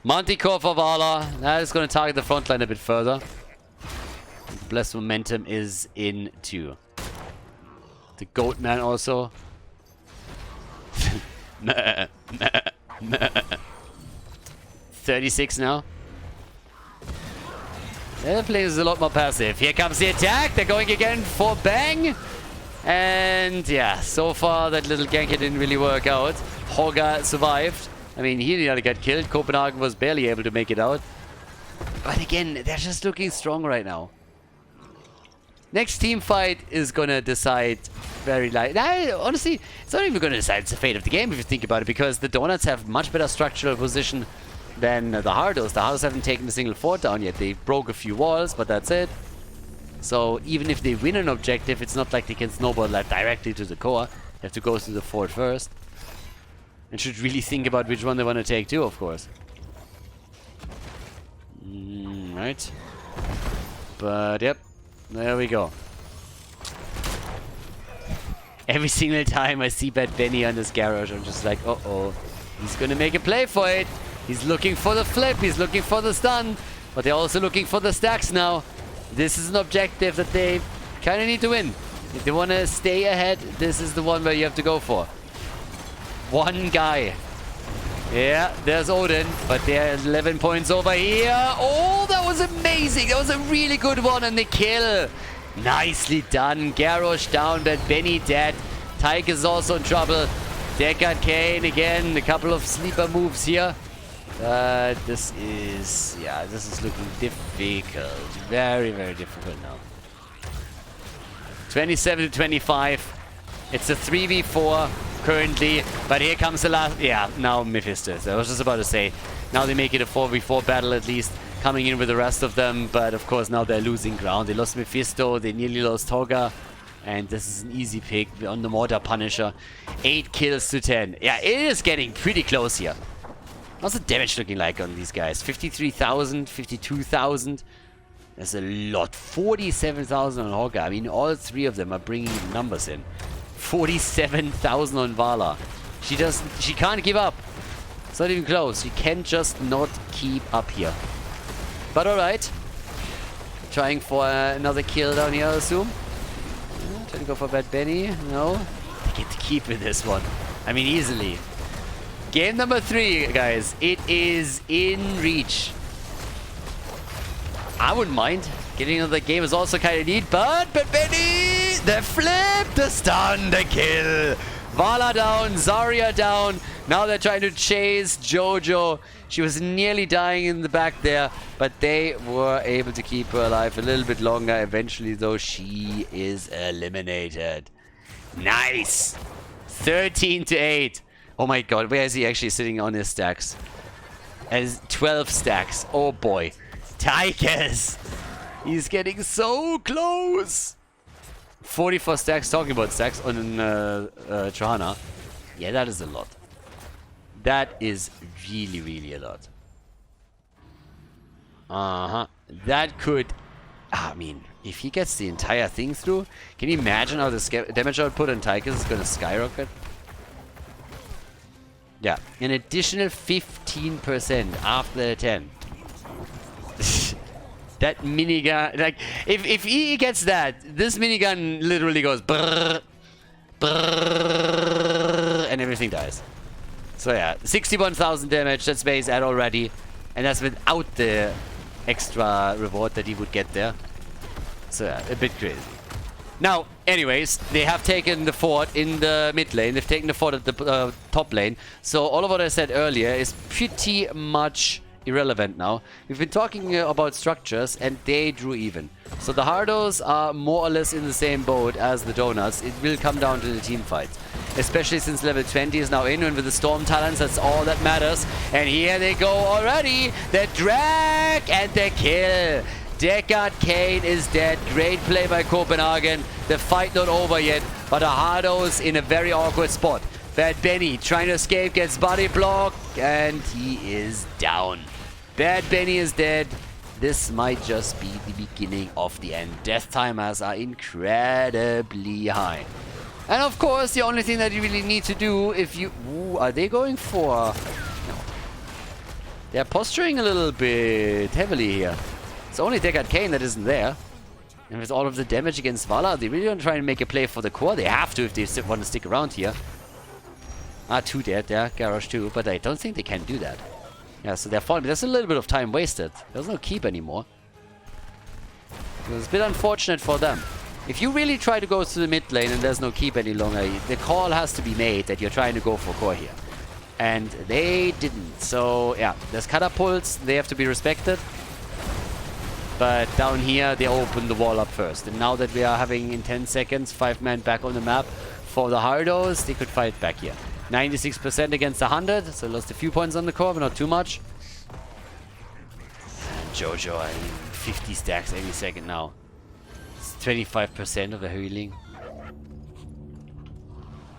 Manticore for Vala. That is going to target the front line a bit further. Blessed momentum is in too. The goat man also. 36 now. They're playing is a lot more passive. Here comes the attack. They're going again for bang. And yeah, so far that little gank didn't really work out. Hoga survived. I mean, he nearly got killed. Copenhagen was barely able to make it out. But again, they're just looking strong right now. Next team fight is gonna decide very honestly, it's not even gonna decide the fate of the game if you think about it, because the Donuts have much better structural position than the Hardos. The Hardos haven't taken a single fort down yet. They broke a few walls, but that's it. So even if they win an objective, it's not like they can snowball that directly to the core. They have to go to the fort first. And should really think about which one they want to take too, of course. Right. But yep, there we go. Every single time I see Bad Benny on this garage, I'm just like, uh-oh. He's gonna make a play for it. He's looking for the flip. He's looking for the stun. But they're also looking for the stacks now. This is an objective that they kind of need to win. If they want to stay ahead, this is the one where you have to go for. One guy. Yeah, there's Odin, but they're 11 points over here. Oh, that was amazing. That was a really good one, and the kill. Nicely done. Garrosh down, but Benny dead. Tyke is also in trouble. Deckard Kane again. A couple of sleeper moves here. This is looking difficult. Very, very difficult now. 27 to 25. It's a 3v4 currently, but here comes the last. Yeah, now Mephisto. I was just about to say, now they make it a 4v4 battle at least, coming in with the rest of them. But of course now they're losing ground. They lost Mephisto. They nearly lost Toga. And this is an easy pick on the Mortar Punisher. 8 kills to 10. Yeah, it is getting pretty close here. How's the damage looking like on these guys? 53,000, 52,000. That's a lot. 47,000 on Hogga. I mean, all three of them are bringing numbers in. 47,000 on Vala. She can't give up. It's not even close. She can just not keep up here. But alright. Trying for another kill down here, I assume. Trying to go for Bad Benny. No. They get to keep with this one. I mean, easily. Game number 3, guys. It is in reach. I wouldn't mind. Getting another game is also kind of neat, but Bad Benny! The flip! The stun! The kill! Vala down, Zarya down. Now they're trying to chase Jojo. She was nearly dying in the back there, but they were able to keep her alive a little bit longer. Eventually, though, she is eliminated. Nice! 13 to 8. Oh my god, where is he actually sitting on his stacks? As 12 stacks. Oh boy. Tychus! He's getting so close! 44 stacks, talking about stacks on Trahana. Yeah, that is a lot. That is really, really a lot. That could... I mean, if he gets the entire thing through, can you imagine how the damage output on Tychus is going to skyrocket? Yeah, an additional 15% after the 10. That minigun, like, if he gets that, this minigun literally goes brrr, brrr, and everything dies. So yeah, 61,000 damage, that's base at already. And that's without the extra reward that he would get there. So yeah, a bit crazy. Now, anyways, they have taken the fort in the mid lane. They've taken the fort at the top lane. So all of what I said earlier is pretty much irrelevant now. We've been talking about structures, and they drew even. So the Hardos are more or less in the same boat as the Donuts. It will come down to the team fight. Especially since level 20 is now in, and with the Storm Talents, that's all that matters. And here they go already. The drag and the kill. Deckard Kane is dead. Great play by Copenhagen. The fight not over yet, but the Hardos in a very awkward spot. Bad Benny trying to escape, gets body blocked, and he is down. Bad Benny is dead. This might just be the beginning of the end. Death timers are incredibly high. And of course, the only thing that you really need to do if you... Ooh, are they going for... No. They're posturing a little bit heavily here. It's only Deckard Kane that isn't there. And with all of the damage against Vala, they really don't try and make a play for the core. They have to if they want to stick around here. Ah, 2 dead there, Garrosh 2, but I don't think they can do that. Yeah, so they're falling. There's a little bit of time wasted. There's no keep anymore. It's a bit unfortunate for them. If you really try to go to the mid lane and there's no keep any longer, the call has to be made that you're trying to go for core here. And they didn't. So, yeah, there's catapults. They have to be respected. But down here, they open the wall up first. And now that we are having, in 10 seconds, 5-man back on the map for the Hardos, they could fight back here. 96% against 100, so lost a few points on the core, but not too much. And Jojo, I mean, 50 stacks any second now. 25% of the healing.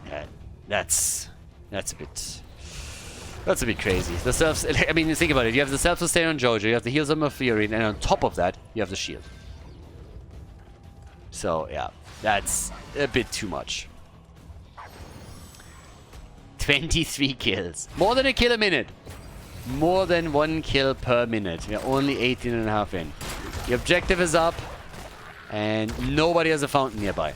Yeah, that's a bit... That's a bit crazy. The self... I mean, think about it. You have the self-sustain on Jojo, you have the heals on Fury, and on top of that, you have the shield. So, yeah. That's a bit too much. 23 kills. More than a kill a minute. More than 1 kill per minute. We're only 18.5 in. The objective is up. And nobody has a fountain nearby.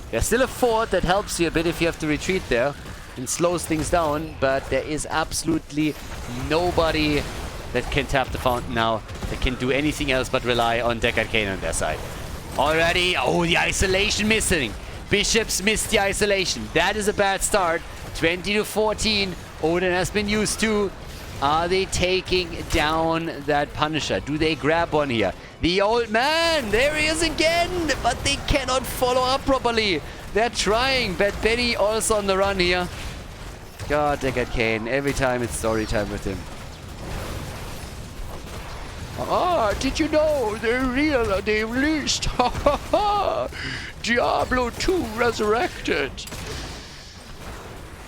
There's still a fort that helps you a bit if you have to retreat there. And slows things down. But there is absolutely nobody that can tap the fountain now. That can do anything else but rely on Deckard Cain on their side. Already. Oh, the isolation missing. Bishops missed the isolation. That is a bad start. 20 to 14. Odin has been used to. Are they taking down that Punisher? Do they grab one here? The old man! There he is again! But they cannot follow up properly. They're trying. Bad Betty also on the run here. God, Deckard Cain. Every time it's story time with him. Ah, did you know they released Diablo 2 Resurrected?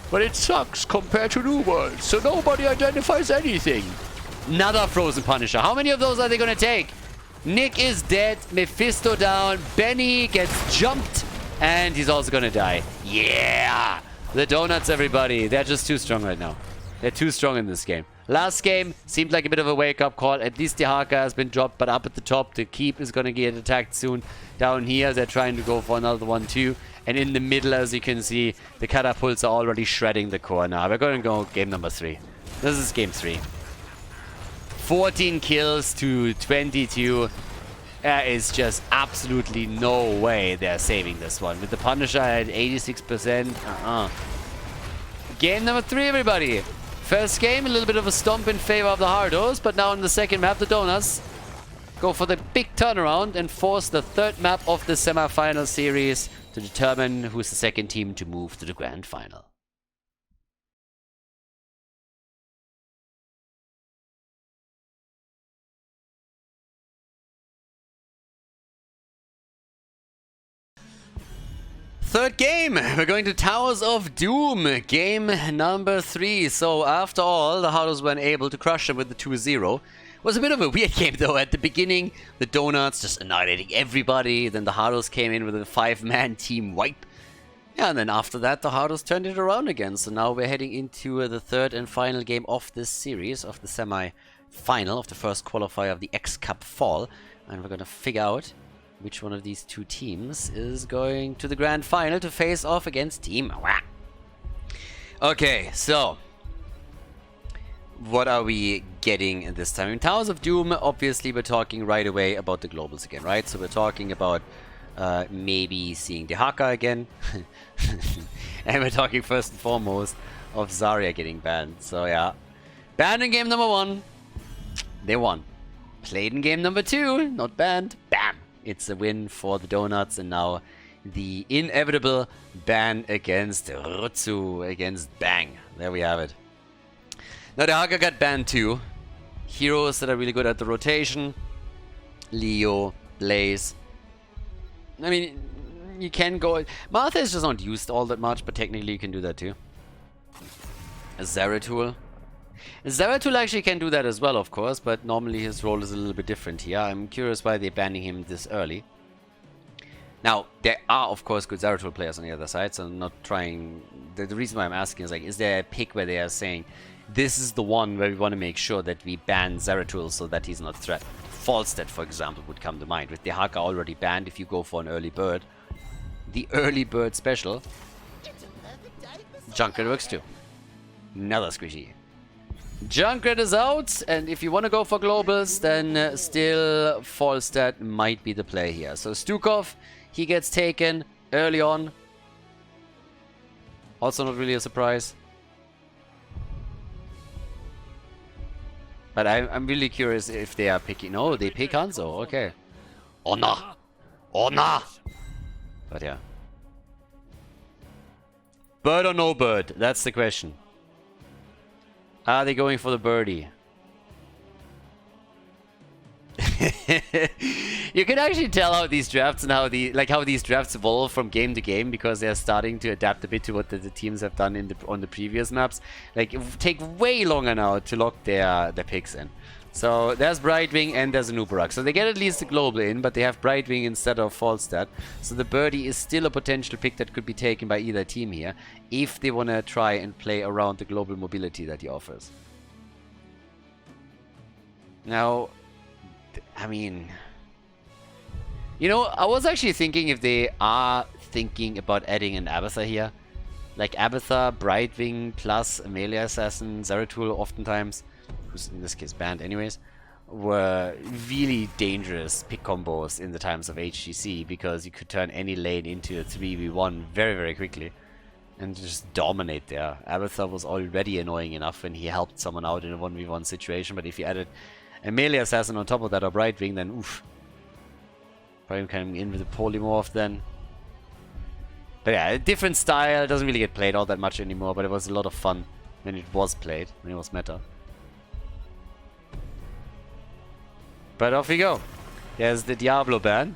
But it sucks compared to New World, so nobody identifies anything. Another Frozen Punisher. How many of those are they gonna take? Nick is dead, Mephisto down, Benny gets jumped, and he's also gonna die. Yeah! The donuts, everybody. They're just too strong right now. They're too strong in this game. Last game seemed like a bit of a wake-up call. At least the Haka has been dropped, but up at the top, the Keep is going to get attacked soon. Down here, they're trying to go for another one too. And in the middle, as you can see, the catapults are already shredding the core now. We're going to go game number 3. This is game 3. 14 kills to 22. There is just absolutely no way they're saving this one. With the Punisher at 86%. Game number 3, everybody. First game, a little bit of a stomp in favor of the Hardos, but now in the second map, the Donuts go for the big turnaround and force the third map of the semi-final series to determine who's the second team to move to the grand final. Third game, we're going to Towers of Doom, game number 3. So after all, the Hardos weren't able to crush them with the 2-0. Was a bit of a weird game though. At the beginning, the Donuts just annihilating everybody. Then the Hardos came in with a 5-man team wipe. Yeah, and then after that, the Hardos turned it around again. So now we're heading into the third and final game of this series, of the semi-final, of the first qualifier of the X Cup Fall. And we're going to figure out which one of these two teams is going to the grand final to face off against Team Wah. Okay, so what are we getting this time? In Towers of Doom, obviously we're talking right away about the globals again, right? So we're talking about maybe seeing the Haka again. And we're talking first and foremost of Zarya getting banned. So yeah, banned in game number 1. They won. Played in game number 2, not banned. Bam! It's a win for the Donuts, and now the inevitable ban against Rutsu, against Bang. There we have it. Now the Haka got banned too. Heroes that are really good at the rotation. Leo, Blaze. I mean, you can go... Martha is just not used all that much, but technically you can do that too. A Zeratul. Zeratul actually can do that as well, of course, but normally his role is a little bit different here. I'm curious why they're banning him this early. Now, there are, of course, good Zeratul players on the other side, so I'm not trying... The reason why I'm asking is, like, is there a pick where they are saying, this is the one where we want to make sure that we ban Zeratul so that he's not threatened? Falstad, for example, would come to mind. With the Haka already banned, if you go for an early bird, the early bird special, Junkrat works too. Another squishy. Junkrat is out, and if you want to go for globals, then still Falstad might be the play here. So Stukov, he gets taken early on. Also not really a surprise. But I'm really curious if they are picking... No, they pick Hanzo, okay. Ona! Ona! But yeah. Bird or no bird? That's the question. Are they going for the birdie? You can actually tell how these drafts and how these drafts evolve from game to game, because they're starting to adapt a bit to what the teams have done on the previous maps. Like, it will take way longer now to lock their picks in. So there's Brightwing and there's a Nubarak. So they get at least the global in, but they have Brightwing instead of Falstad. So the Birdie is still a potential pick that could be taken by either team here, if they want to try and play around the global mobility that he offers. Now, I mean, you know, I was actually thinking if they are thinking about adding an Abathur here. Like Abathur, Brightwing, plus Amelia Assassin, Zeratul oftentimes, who's in this case banned anyways, were really dangerous pick combos in the times of HGC, because you could turn any lane into a 3v1 very, very quickly and just dominate there. Abathur was already annoying enough when he helped someone out in a 1v1 situation, but if you added Amelia Assassin on top of that or Brightwing, then oof. Probably coming in with a Polymorph then. But yeah, a different style, doesn't really get played all that much anymore, but it was a lot of fun when it was played, when it was meta. But off we go. There's the Diablo ban.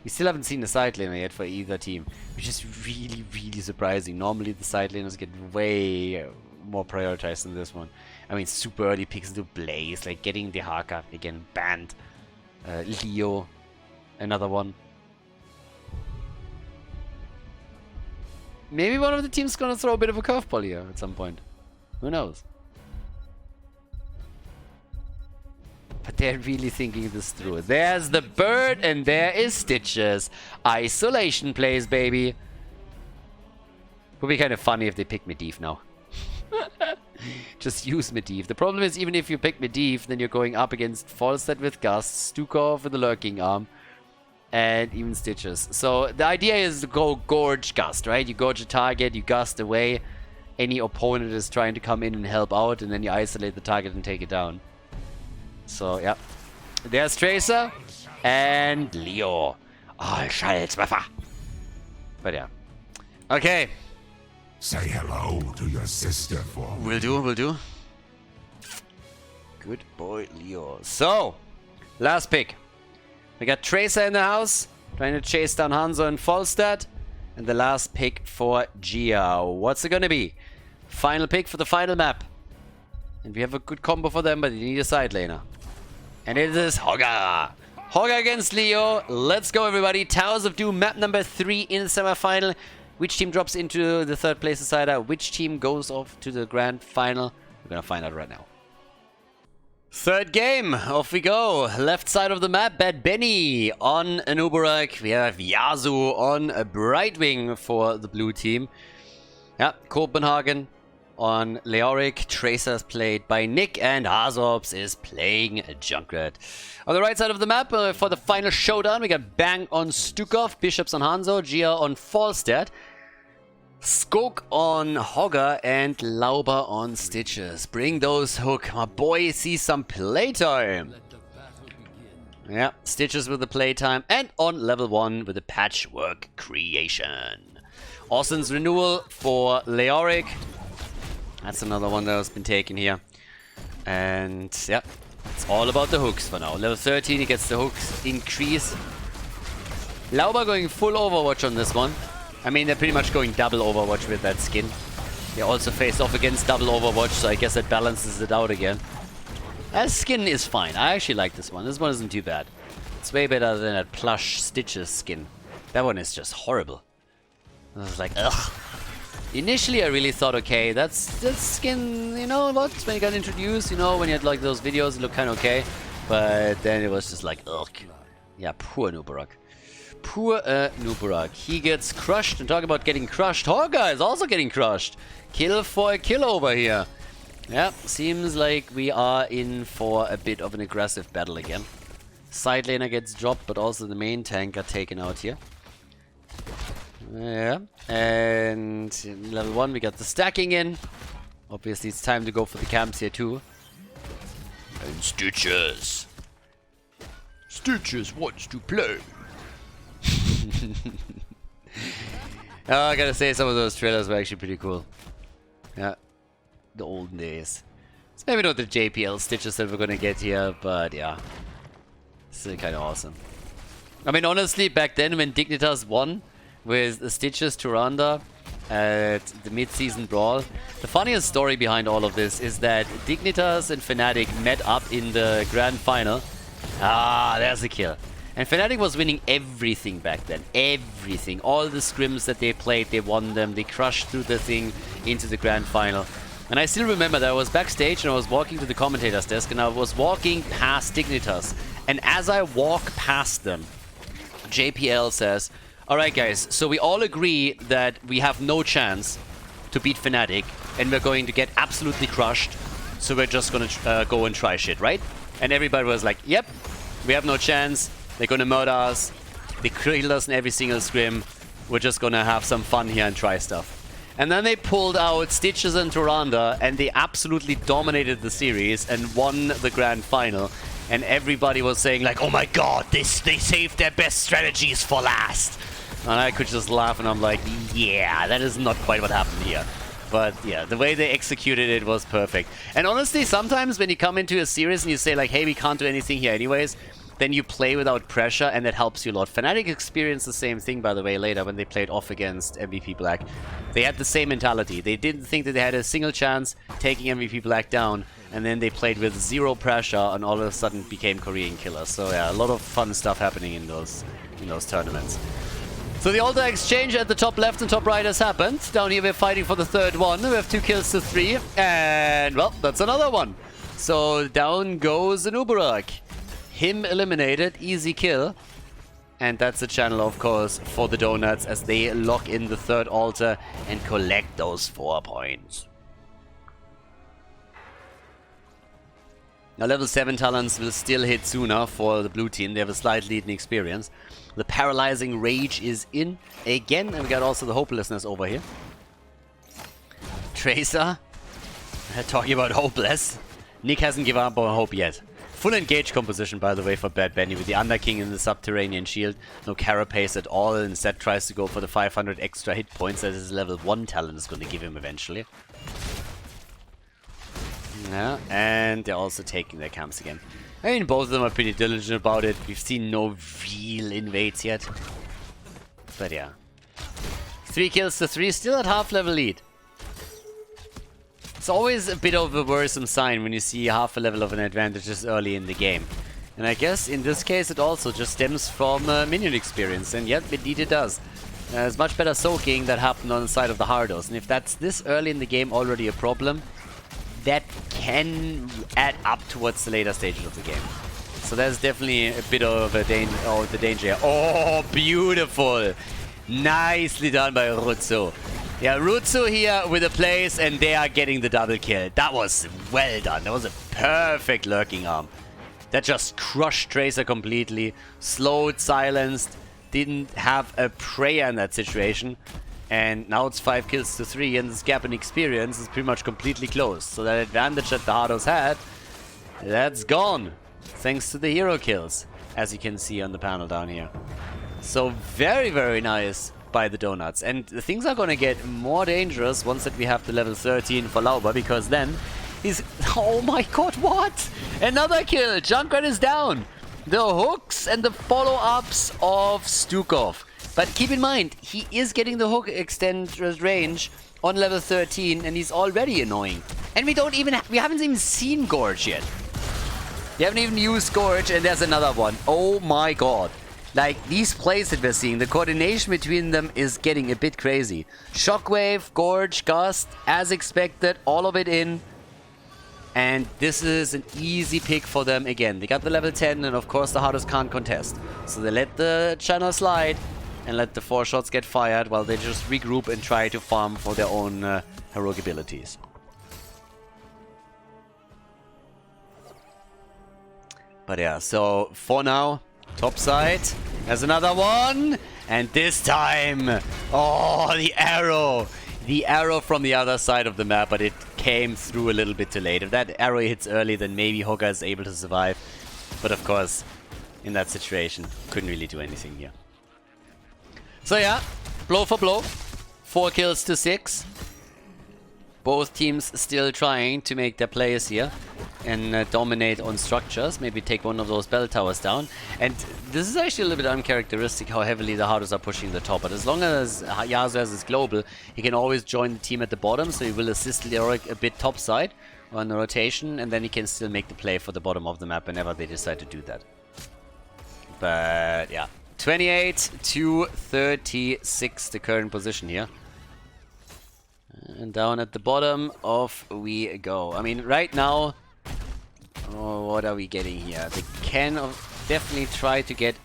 We still haven't seen the side laner yet for either team, which is really, really surprising. Normally the side laners get way more prioritized than this one. I mean, super early picks into Blaze, like getting the Haka again banned. Leo, another one. Maybe one of the teams gonna throw a bit of a curveball here at some point. Who knows? But they're really thinking this through. There's the bird and there is Stitches. Isolation plays, baby. Would be kind of funny if they pick Medivh now. Just use Medivh. The problem is, even if you pick Medivh, then you're going up against Falstad with Gust, Stukov with the Lurking Arm, and even Stitches. So the idea is to go gorge Gust, right? You gorge a target, you Gust away. Any opponent is trying to come in and help out, and then you isolate the target and take it down. So, yeah. There's Tracer and Leo. Oh, Schalltreffer. But yeah. Okay. Say hello to your sister for me. Will do, will do. Good boy, Leo. So, last pick. We got Tracer in the house, trying to chase down Hanzo and Falstad. And the last pick for Gia. What's it gonna be? Final pick for the final map. And we have a good combo for them, but they need a side laner. And it is Hogga. Hogga against Leo. Let's go, everybody. Towers of Doom, map number 3 in the semifinal. Which team drops into the third place decider? Which team goes off to the grand final? We're gonna find out right now. Third game, off we go. Left side of the map, Bad Benny on an Uberak. We have Yasu on a Brightwing for the blue team. Yeah, Copenhagen on Leoric. Tracer's played by Nick, and Hardos is playing a Junkrat. On the right side of the map, for the final showdown, we got Bang on Stukov, Bishops on Hanzo, Gia on Falstad, Skok on Hogga, and Lauber on Stitches. Bring those hook. My boy sees some playtime. Yeah, Stitches with the playtime, and on level 1 with the Patchwork Creation. Austin's Renewal for Leoric. That's another one that has been taken here. And yeah, it's all about the hooks for now. Level 13, he gets the hooks increase. Lauber going full Overwatch on this one. I mean, they're pretty much going double Overwatch with that skin. They also face off against double Overwatch, so I guess that balances it out again. That skin is fine. I actually like this one. This one isn't too bad. It's way better than that plush Stitches skin. That one is just horrible. I was like, ugh. Initially, I really thought, okay, that's skin, you know what? When it got introduced, you know, when you had like those videos, it looked kind of okay. But then it was just like, ugh. Yeah, poor Nubarak. Poor Nubarak. He gets crushed. And talk about getting crushed. Hogga is also getting crushed. Kill for a kill over here. Yeah, seems like we are in for a bit of an aggressive battle again. Side laner gets dropped, but also the main tank got taken out here. Yeah, and in level 1 we got the stacking in. Obviously it's time to go for the camps here too. And Stitches. Stitches wants to play. Oh, I gotta say, some of those trailers were actually pretty cool. Yeah, the olden days. It's maybe not the JPL Stitches that we're gonna get here, but yeah. It's kind of awesome. I mean, honestly, back then when Dignitas won with the Stitches Tyrande at the mid-season brawl, the funniest story behind all of this is that Dignitas and Fnatic met up in the grand final. Ah, there's a kill. And Fnatic was winning everything back then. Everything. All the scrims that they played, they won them. They crushed through the thing into the grand final. And I still remember that I was backstage and I was walking to the commentator's desk and I was walking past Dignitas. And as I walk past them, JPL says, "Alright guys, so we all agree that we have no chance to beat Fnatic and we're going to get absolutely crushed. So we're just gonna go and try shit, right?" And everybody was like, "Yep, we have no chance. They're gonna murder us. They killed us in every single scrim. We're just gonna have some fun here and try stuff." And then they pulled out Stitches and Tyrande and they absolutely dominated the series and won the grand final. And everybody was saying like, "Oh my god, they saved their best strategies for last." And I could just laugh and I'm like, yeah, that is not quite what happened here. But yeah, the way they executed it was perfect. And honestly, sometimes when you come into a series and you say like, "Hey, we can't do anything here anyways," then you play without pressure and that helps you a lot. Fnatic experienced the same thing, by the way, later when they played off against MVP Black. They had the same mentality. They didn't think that they had a single chance taking MVP Black down, and then they played with zero pressure and all of a sudden became Korean killers. So yeah, a lot of fun stuff happening in those tournaments. So the altar exchange at the top left and top right has happened. Down here we're fighting for the third one. We have 2 kills to 3, and well, that's another one. So down goes Anubarak. Him eliminated, easy kill. And that's the channel, of course, for the Donuts as they lock in the third altar and collect those 4 points. Now level 7 talents will still hit sooner for the blue team. They have a slight lead in experience. The paralyzing rage is in again, and we got also the hopelessness over here. Tracer, talking about hopeless. Nick hasn't given up on hope yet. Full engage composition, by the way, for Bad Benny with the Underking in the Subterranean Shield. No carapace at all, and instead tries to go for the 500 extra hit points that his level 1 talent is going to give him eventually. Yeah, and they're also taking their camps again. I mean, both of them are pretty diligent about it. We've seen no real invades yet. But yeah. 3 kills to 3, still at half level lead. It's always a bit of a worrisome sign when you see half a level of an advantage this early in the game. And I guess in this case it also just stems from minion experience. And yet, indeed it does. There's much better soaking that happened on the side of the Hardos. And if that's this early in the game already a problem, that can add up towards the later stages of the game. So there's definitely a bit of a the danger. Oh, beautiful! Nicely done by Rutsu. Yeah, Rutsu here with a place, and they are getting the double kill. That was well done. That was a perfect lurking arm. That just crushed Tracer completely. Slowed, silenced. Didn't have a prayer in that situation. And now it's 5 kills to 3, and this gap in experience is pretty much completely closed. So that advantage that the Hardos had, that's gone. Thanks to the hero kills, as you can see on the panel down here. So very, very nice by the Donuts. And things are going to get more dangerous once that we have the level 13 for Lauber, because then he's... Oh my god, what? Another kill! Junkrat is down! The hooks and the follow-ups of Stukov. But keep in mind, he is getting the hook extend range on level 13, and he's already annoying. And we haven't even seen Gorge yet. We haven't even used Gorge, and there's another one. Oh my god. Like, these plays that we're seeing, the coordination between them is getting a bit crazy. Shockwave, Gorge, Gust, as expected, all of it in. And this is an easy pick for them again. They got the level 10, and of course the Hardos can't contest. So they let the channel slide and let the 4 shots get fired while they just regroup and try to farm for their own heroic abilities. But yeah, so for now, top side, there's another one, and this time, oh, the arrow! The arrow from the other side of the map, but it came through a little bit too late. If that arrow hits early, then maybe Hoka is able to survive. But of course, in that situation, couldn't really do anything here. So yeah, blow for blow, 4 kills to 6. Both teams still trying to make their plays here and dominate on structures. Maybe take one of those bell towers down. And this is actually a little bit uncharacteristic how heavily the Hardos are pushing the top. But as long as Yasuo has his global, he can always join the team at the bottom. So he will assist Leoric a bit topside on the rotation. And then he can still make the play for the bottom of the map whenever they decide to do that. But yeah, 28 to 36 the current position here. And down at the bottom, off we go. I mean, right now, oh, what are we getting here? They can definitely try to get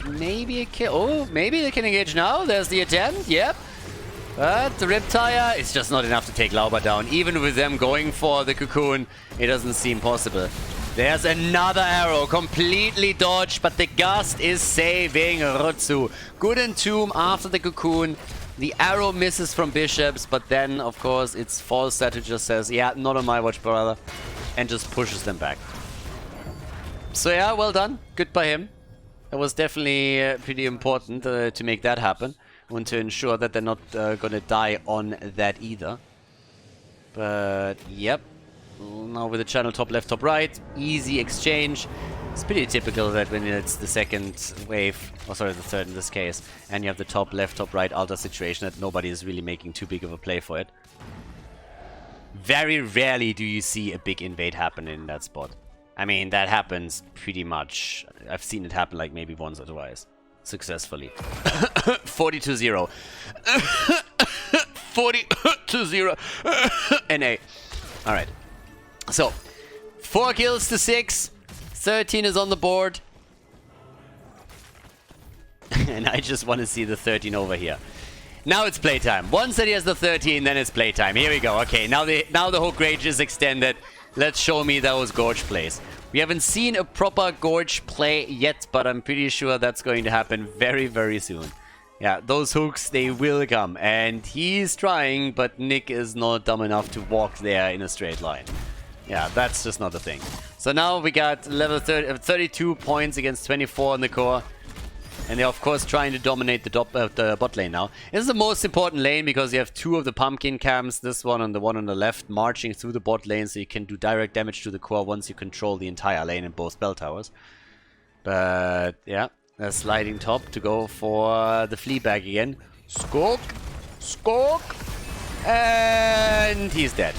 maybe a kill. Oh, maybe they can engage now. There's the attempt, yep. But the Riptire, it's just not enough to take Lauber down. Even with them going for the Cocoon, it doesn't seem possible. There's another arrow, completely dodged, but the Gust is saving Rutsu. Good entomb after the Cocoon. The arrow misses from Bishops, but then, of course, it's Falstad who just says, yeah, not on my watch, brother, and just pushes them back. So yeah, well done. Good by him. It was definitely pretty important to make that happen and to ensure that they're not gonna die on that either. But, yep. Now with the channel top left, top right, easy exchange. It's pretty typical that when it's the second wave, or sorry, the third in this case, and you have the top left, top right altar situation, that nobody is really making too big of a play for it. Very rarely do you see a big invade happen in that spot. I mean, that happens pretty much. I've seen it happen like maybe once or twice. Successfully. 40-0. 40-0. NA. Alright. So, 4 kills to 6. 13 is on the board. And I just want to see the 13 over here. Now it's playtime. Once that he has the 13, then it's playtime. Here we go. Okay, now the hook rage is extended. Let's show me those Gorge plays. We haven't seen a proper Gorge play yet, but I'm pretty sure that's going to happen very, very soon. Yeah, those hooks, they will come. And he's trying, but Nick is not dumb enough to walk there in a straight line. Yeah, that's just not the thing. So now we got level 32 points against 24 in the core. And they're of course trying to dominate the bot lane now. This is the most important lane because you have 2 of the pumpkin camps, this one and the one on the left, marching through the bot lane so you can do direct damage to the core once you control the entire lane in both bell towers. But yeah, they're sliding top to go for the Fleabag again. Skulk! Skulk! And he's dead.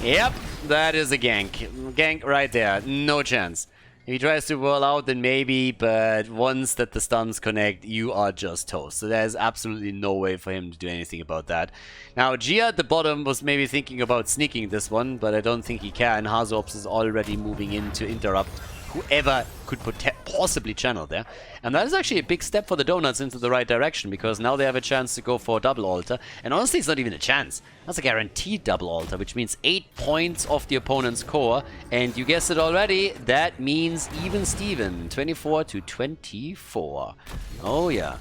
Yep. That is a gank. Gank right there. No chance. If he tries to roll out, then maybe, but once that the stuns connect, you are just toast. So there's absolutely no way for him to do anything about that. Now, Gia at the bottom was maybe thinking about sneaking this one, but I don't think he can. Hazops is already moving in to interrupt whoever could possibly channel there. And that is actually a big step for the Donuts into the right direction, because now they have a chance to go for a double altar. And honestly, it's not even a chance. That's a guaranteed double altar, which means 8 points off the opponent's core. And you guessed it already, that means even Steven. 24 to 24. Oh yeah.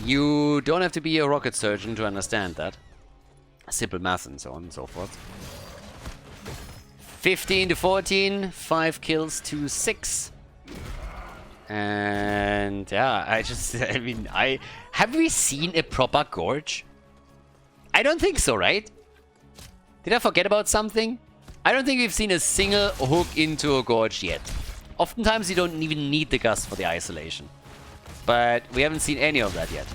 You don't have to be a rocket surgeon to understand that. Simple math and so on and so forth. 15 to 14, 5 kills to 6. And yeah, I mean, have we seen a proper Gorge? I don't think so, right? Did I forget about something? I don't think we've seen a single hook into a Gorge yet. Oftentimes you don't even need the Gust for the isolation. But we haven't seen any of that yet.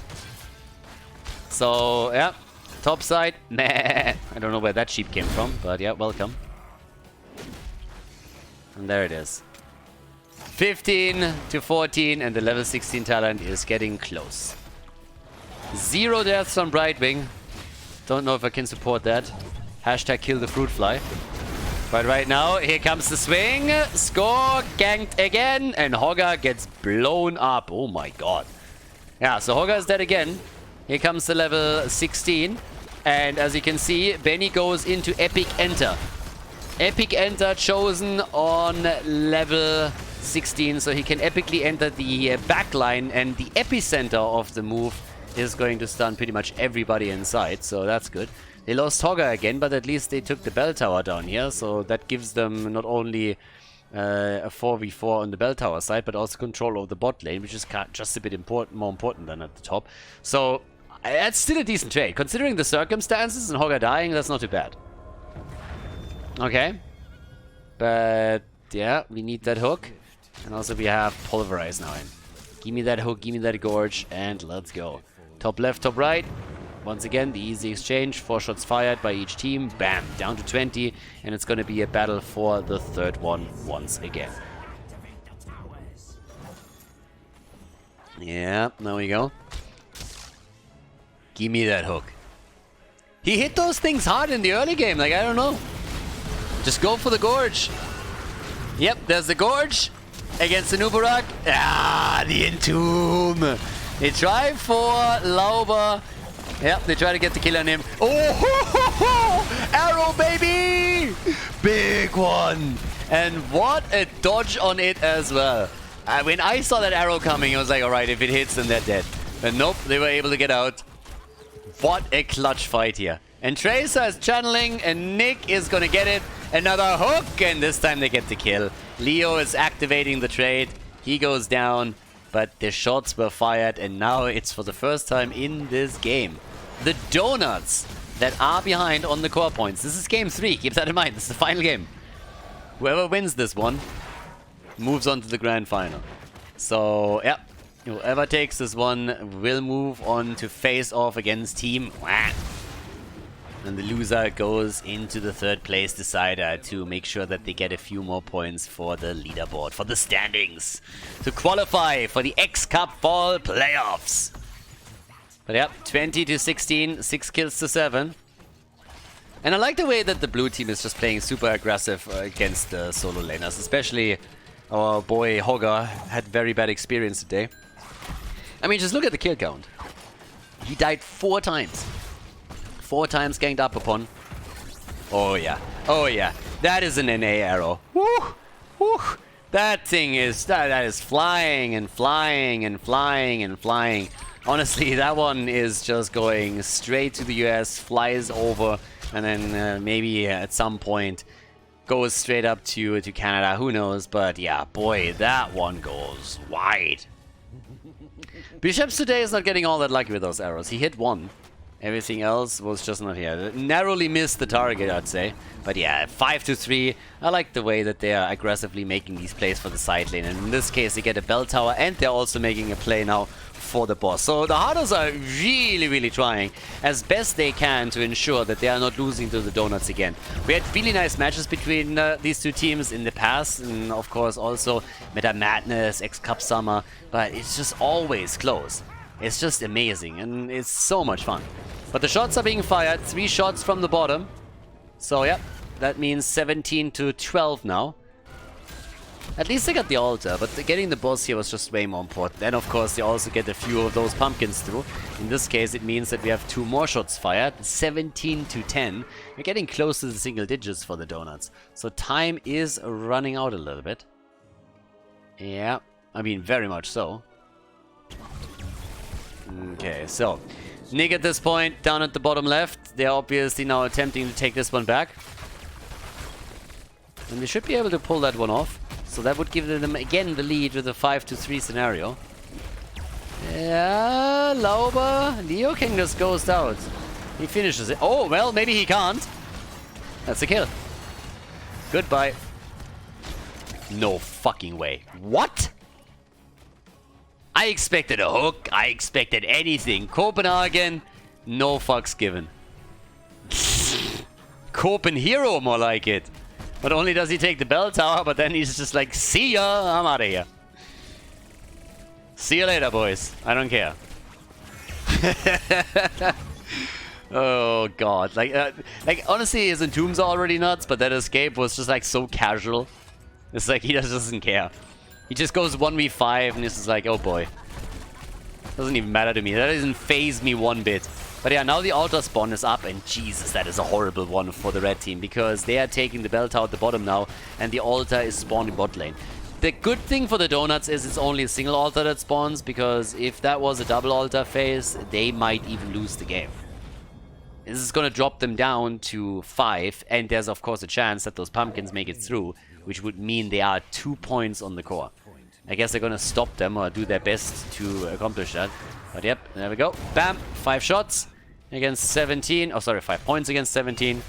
So, yeah, top side, meh. I don't know where that sheep came from, but yeah, welcome. And there it is. 15 to 14, and the level 16 talent is getting close. 0 deaths on Brightwing. Don't know if I can support that. Hashtag kill the fruit fly. But right now, here comes the swing. Score, ganked again, and Hogger gets blown up. Oh my god. Yeah, so Hogger is dead again. Here comes the level 16. And as you can see, Benny goes into Epic Enter. Epic Enter chosen on level 16, so he can epically enter the backline, and the epicenter of the move is going to stun pretty much everybody inside, so that's good. They lost Hogger again, but at least they took the bell tower down here, so that gives them not only a 4v4 on the bell tower side, but also control over the bot lane, which is just a bit more important than at the top. So That's still a decent trade. Considering the circumstances and Hogger dying, that's not too bad. Okay. But, yeah, we need that hook. And also we have Pulverize now in. Give me that hook, give me that Gorge, and let's go. Top left, top right. Once again, the easy exchange. 4 shots fired by each team. Bam! Down to 20. And it's going to be a battle for the third one once again. Yeah, there we go. Give me that hook. He hit those things hard in the early game. Like, I don't know. Just go for the Gorge. Yep, there's the Gorge. Against the Nubarak. Ah, the Entomb. They try for Lauber. Yep, they try to get the kill on him. Oh, ho, ho, ho. Arrow, baby! Big one. And what a dodge on it as well. When I saw that arrow coming, I was like, alright, if it hits, then they're dead. But nope, they were able to get out. What a clutch fight here. And Tracer is channeling, and Nick is gonna get it. Another hook, and this time they get the kill. Leo is activating the trade. He goes down, but the shots were fired, and now it's for the first time in this game. The Donuts that are behind on the core points. This is game 3, keep that in mind. This is the final game. Whoever wins this one moves on to the grand final. So, yeah, whoever takes this one will move on to face off against Team Wah. And the loser goes into the third place decider to make sure that they get a few more points for the leaderboard, for the standings, to qualify for the X Cup Fall playoffs. But yeah, 20-16, 6 kills to 7. And I like the way that the blue team is just playing super aggressive against the solo laners, especially our boy Hogger had very bad experience today. I mean, just look at the kill count. He died 4 times. 4 times ganged up upon. Oh yeah. Oh yeah. That is an NA arrow. Woo! Woo! That thing is... That is flying and flying and flying and flying. Honestly, that one is just going straight to the US, flies over, and then maybe at some point goes straight up to Canada. Who knows? But yeah, boy, that one goes wide. Bishops today is not getting all that lucky with those arrows. He hit 1. Everything else was just not here. Narrowly missed the target, I'd say. But yeah, 5-3. I like the way that they are aggressively making these plays for the side lane. And in this case, they get a bell tower, and they're also making a play now for the boss. So the Hardos are really, really trying as best they can to ensure that they are not losing to the Donuts again. We had really nice matches between these two teams in the past, and of course also Meta Madness, X-Cup Summer, but it's just always close. It's just amazing, and it's so much fun. But the shots are being fired, 3 shots from the bottom. So yeah, that means 17-12 now. At least they got the altar, but getting the boss here was just way more important. And of course they also get a few of those pumpkins through. In this case it means that we have 2 more shots fired, 17-10. We're getting close to the single digits for the Donuts. So time is running out a little bit. Yeah, I mean very much so. Okay, so Nick at this point down at the bottom left. They're obviously now attempting to take this one back. And they should be able to pull that one off. So that would give them again the lead with a 5-3 scenario. Yeah, Lauber. Leo King just goes out. He finishes it. Oh, well, maybe he can't. That's a kill. Goodbye. No fucking way. What? I expected a hook. I expected anything. Copenhagen, no fucks given. Copen hero, more like it. Not only does he take the bell tower, but then he's just like, see ya, I'm out of here. See you later, boys. I don't care. Oh god, like honestly, his entombs are already nuts, but that escape was just like so casual. It's like he just doesn't care. He just goes 1v5 and it's just like, oh boy. Doesn't even matter to me. That doesn't phase me one bit. But yeah, now the altar spawn is up, and Jesus, that is a horrible one for the red team, because they are taking the bell tower at the bottom now, and the altar is spawned in bot lane. The good thing for the Donuts is it's only a single altar that spawns, because if that was a double altar phase, they might even lose the game. This is going to drop them down to 5, and there's of course a chance that those pumpkins make it through, which would mean they are 2 points on the core. I guess they're going to stop them or do their best to accomplish that. But yep, there we go. Bam! 5 shots against 17. Oh, sorry, 5 points against 17.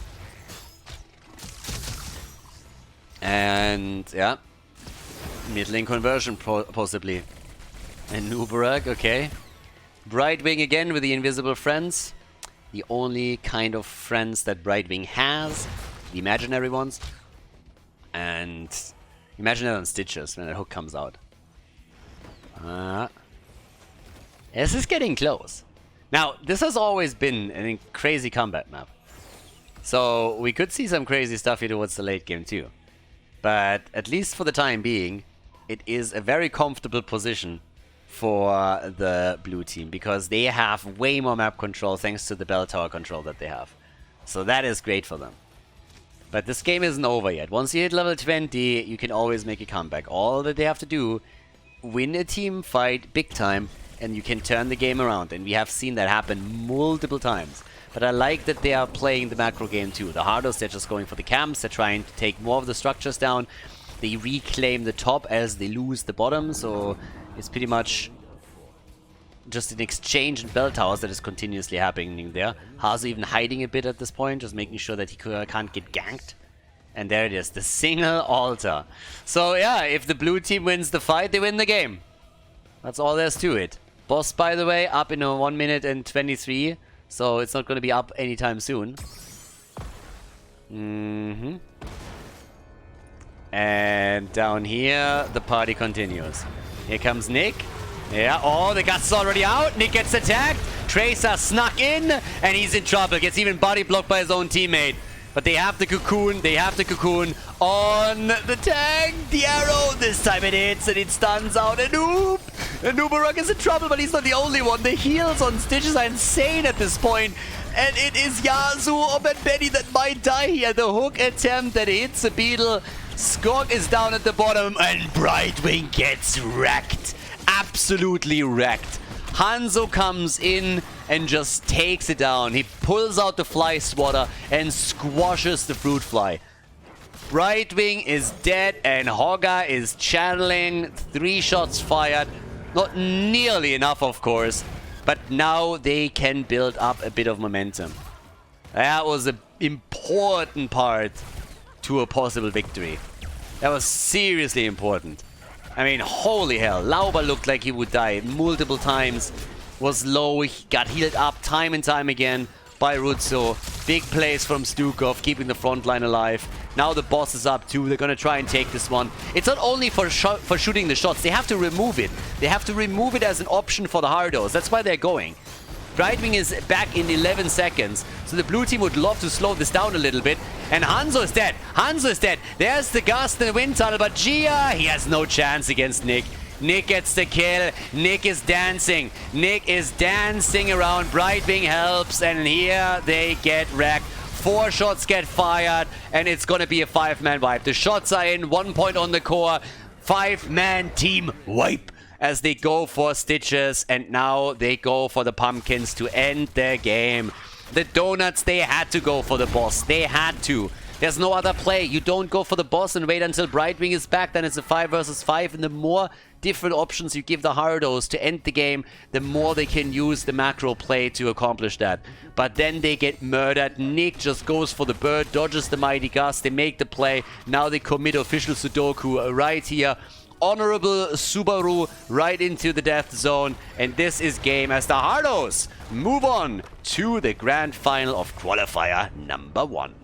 And, yeah. Mid-lane conversion, possibly. And Nubarak, okay. Brightwing again with the invisible friends. The only kind of friends that Brightwing has. The imaginary ones. And imagine that on Stitches when that hook comes out. This is getting close. Now, this has always been a crazy combat map. So we could see some crazy stuff here towards the late game too. But at least for the time being, it is a very comfortable position for the blue team, because they have way more map control thanks to the bell tower control that they have. So that is great for them. But this game isn't over yet. Once you hit level 20, you can always make a comeback. All that they have to do, win a team fight big time, and you can turn the game around. And we have seen that happen multiple times. But I like that they are playing the macro game too. The Hardos, they're just going for the camps. They're trying to take more of the structures down. They reclaim the top as they lose the bottom. So it's pretty much just an exchange in bell towers that is continuously happening there. Hazu even hiding a bit at this point, just making sure that he can't get ganked. And there it is, the single altar. So yeah, if the blue team wins the fight, they win the game. That's all there's to it. Boss, by the way, up in a 1 minute and 23. So it's not going to be up anytime soon. And down here, the party continues. Here comes Nick. Yeah, oh, the gust is already out. Nick gets attacked. Tracer snuck in, and he's in trouble. Gets even body blocked by his own teammate. But they have the cocoon. They have the cocoon on the tank. The arrow. This time it hits, and it stuns out a noob. And Nubarak is in trouble, but he's not the only one. The heals on Stitches are insane at this point. And it is Yasuo and Benny that might die here. The hook attempt that hits the beetle. Skog is down at the bottom, and Brightwing gets wrecked. Absolutely wrecked. Hanzo comes in and just takes it down. He pulls out the fly swatter and squashes the fruit fly. Brightwing is dead, and Hogga is channeling. 3 shots fired. Not nearly enough, of course. But now they can build up a bit of momentum. That was an important part to a possible victory. That was seriously important. I mean, holy hell. Lauber looked like he would die multiple times. Was low. He got healed up time and time again by Rutzo. Big plays from Stukov, keeping the front line alive. Now the boss is up too. They're going to try and take this one. It's not only for shooting the shots. They have to remove it. They have to remove it as an option for the Hardos. That's why they're going. Brightwing is back in 11 seconds. So the blue team would love to slow this down a little bit. And Hanzo is dead. Hanzo is dead. There's the gust and the wind tunnel. But Gia, he has no chance against Nick. Nick gets the kill. Nick is dancing. Nick is dancing around. Brightwing helps. And here they get wrecked. 4 shots get fired. And it's going to be a 5-man wipe. The shots are in. 1 point on the core. 5-man team wipe. As they go for Stitches, and now they go for the pumpkins to end their game. The donuts, they had to go for the boss. They had to. There's no other play. You don't go for the boss and wait until Brightwing is back. Then it's a 5 versus 5. And the more different options you give the Hardos to end the game, the more they can use the macro play to accomplish that. But then they get murdered. Nick just goes for the bird, dodges the mighty gust. They make the play. Now they commit official Sudoku right here. Honorable Subaru right into the death zone, and this is game as the Hardos move on to the grand final of Qualifier number 1.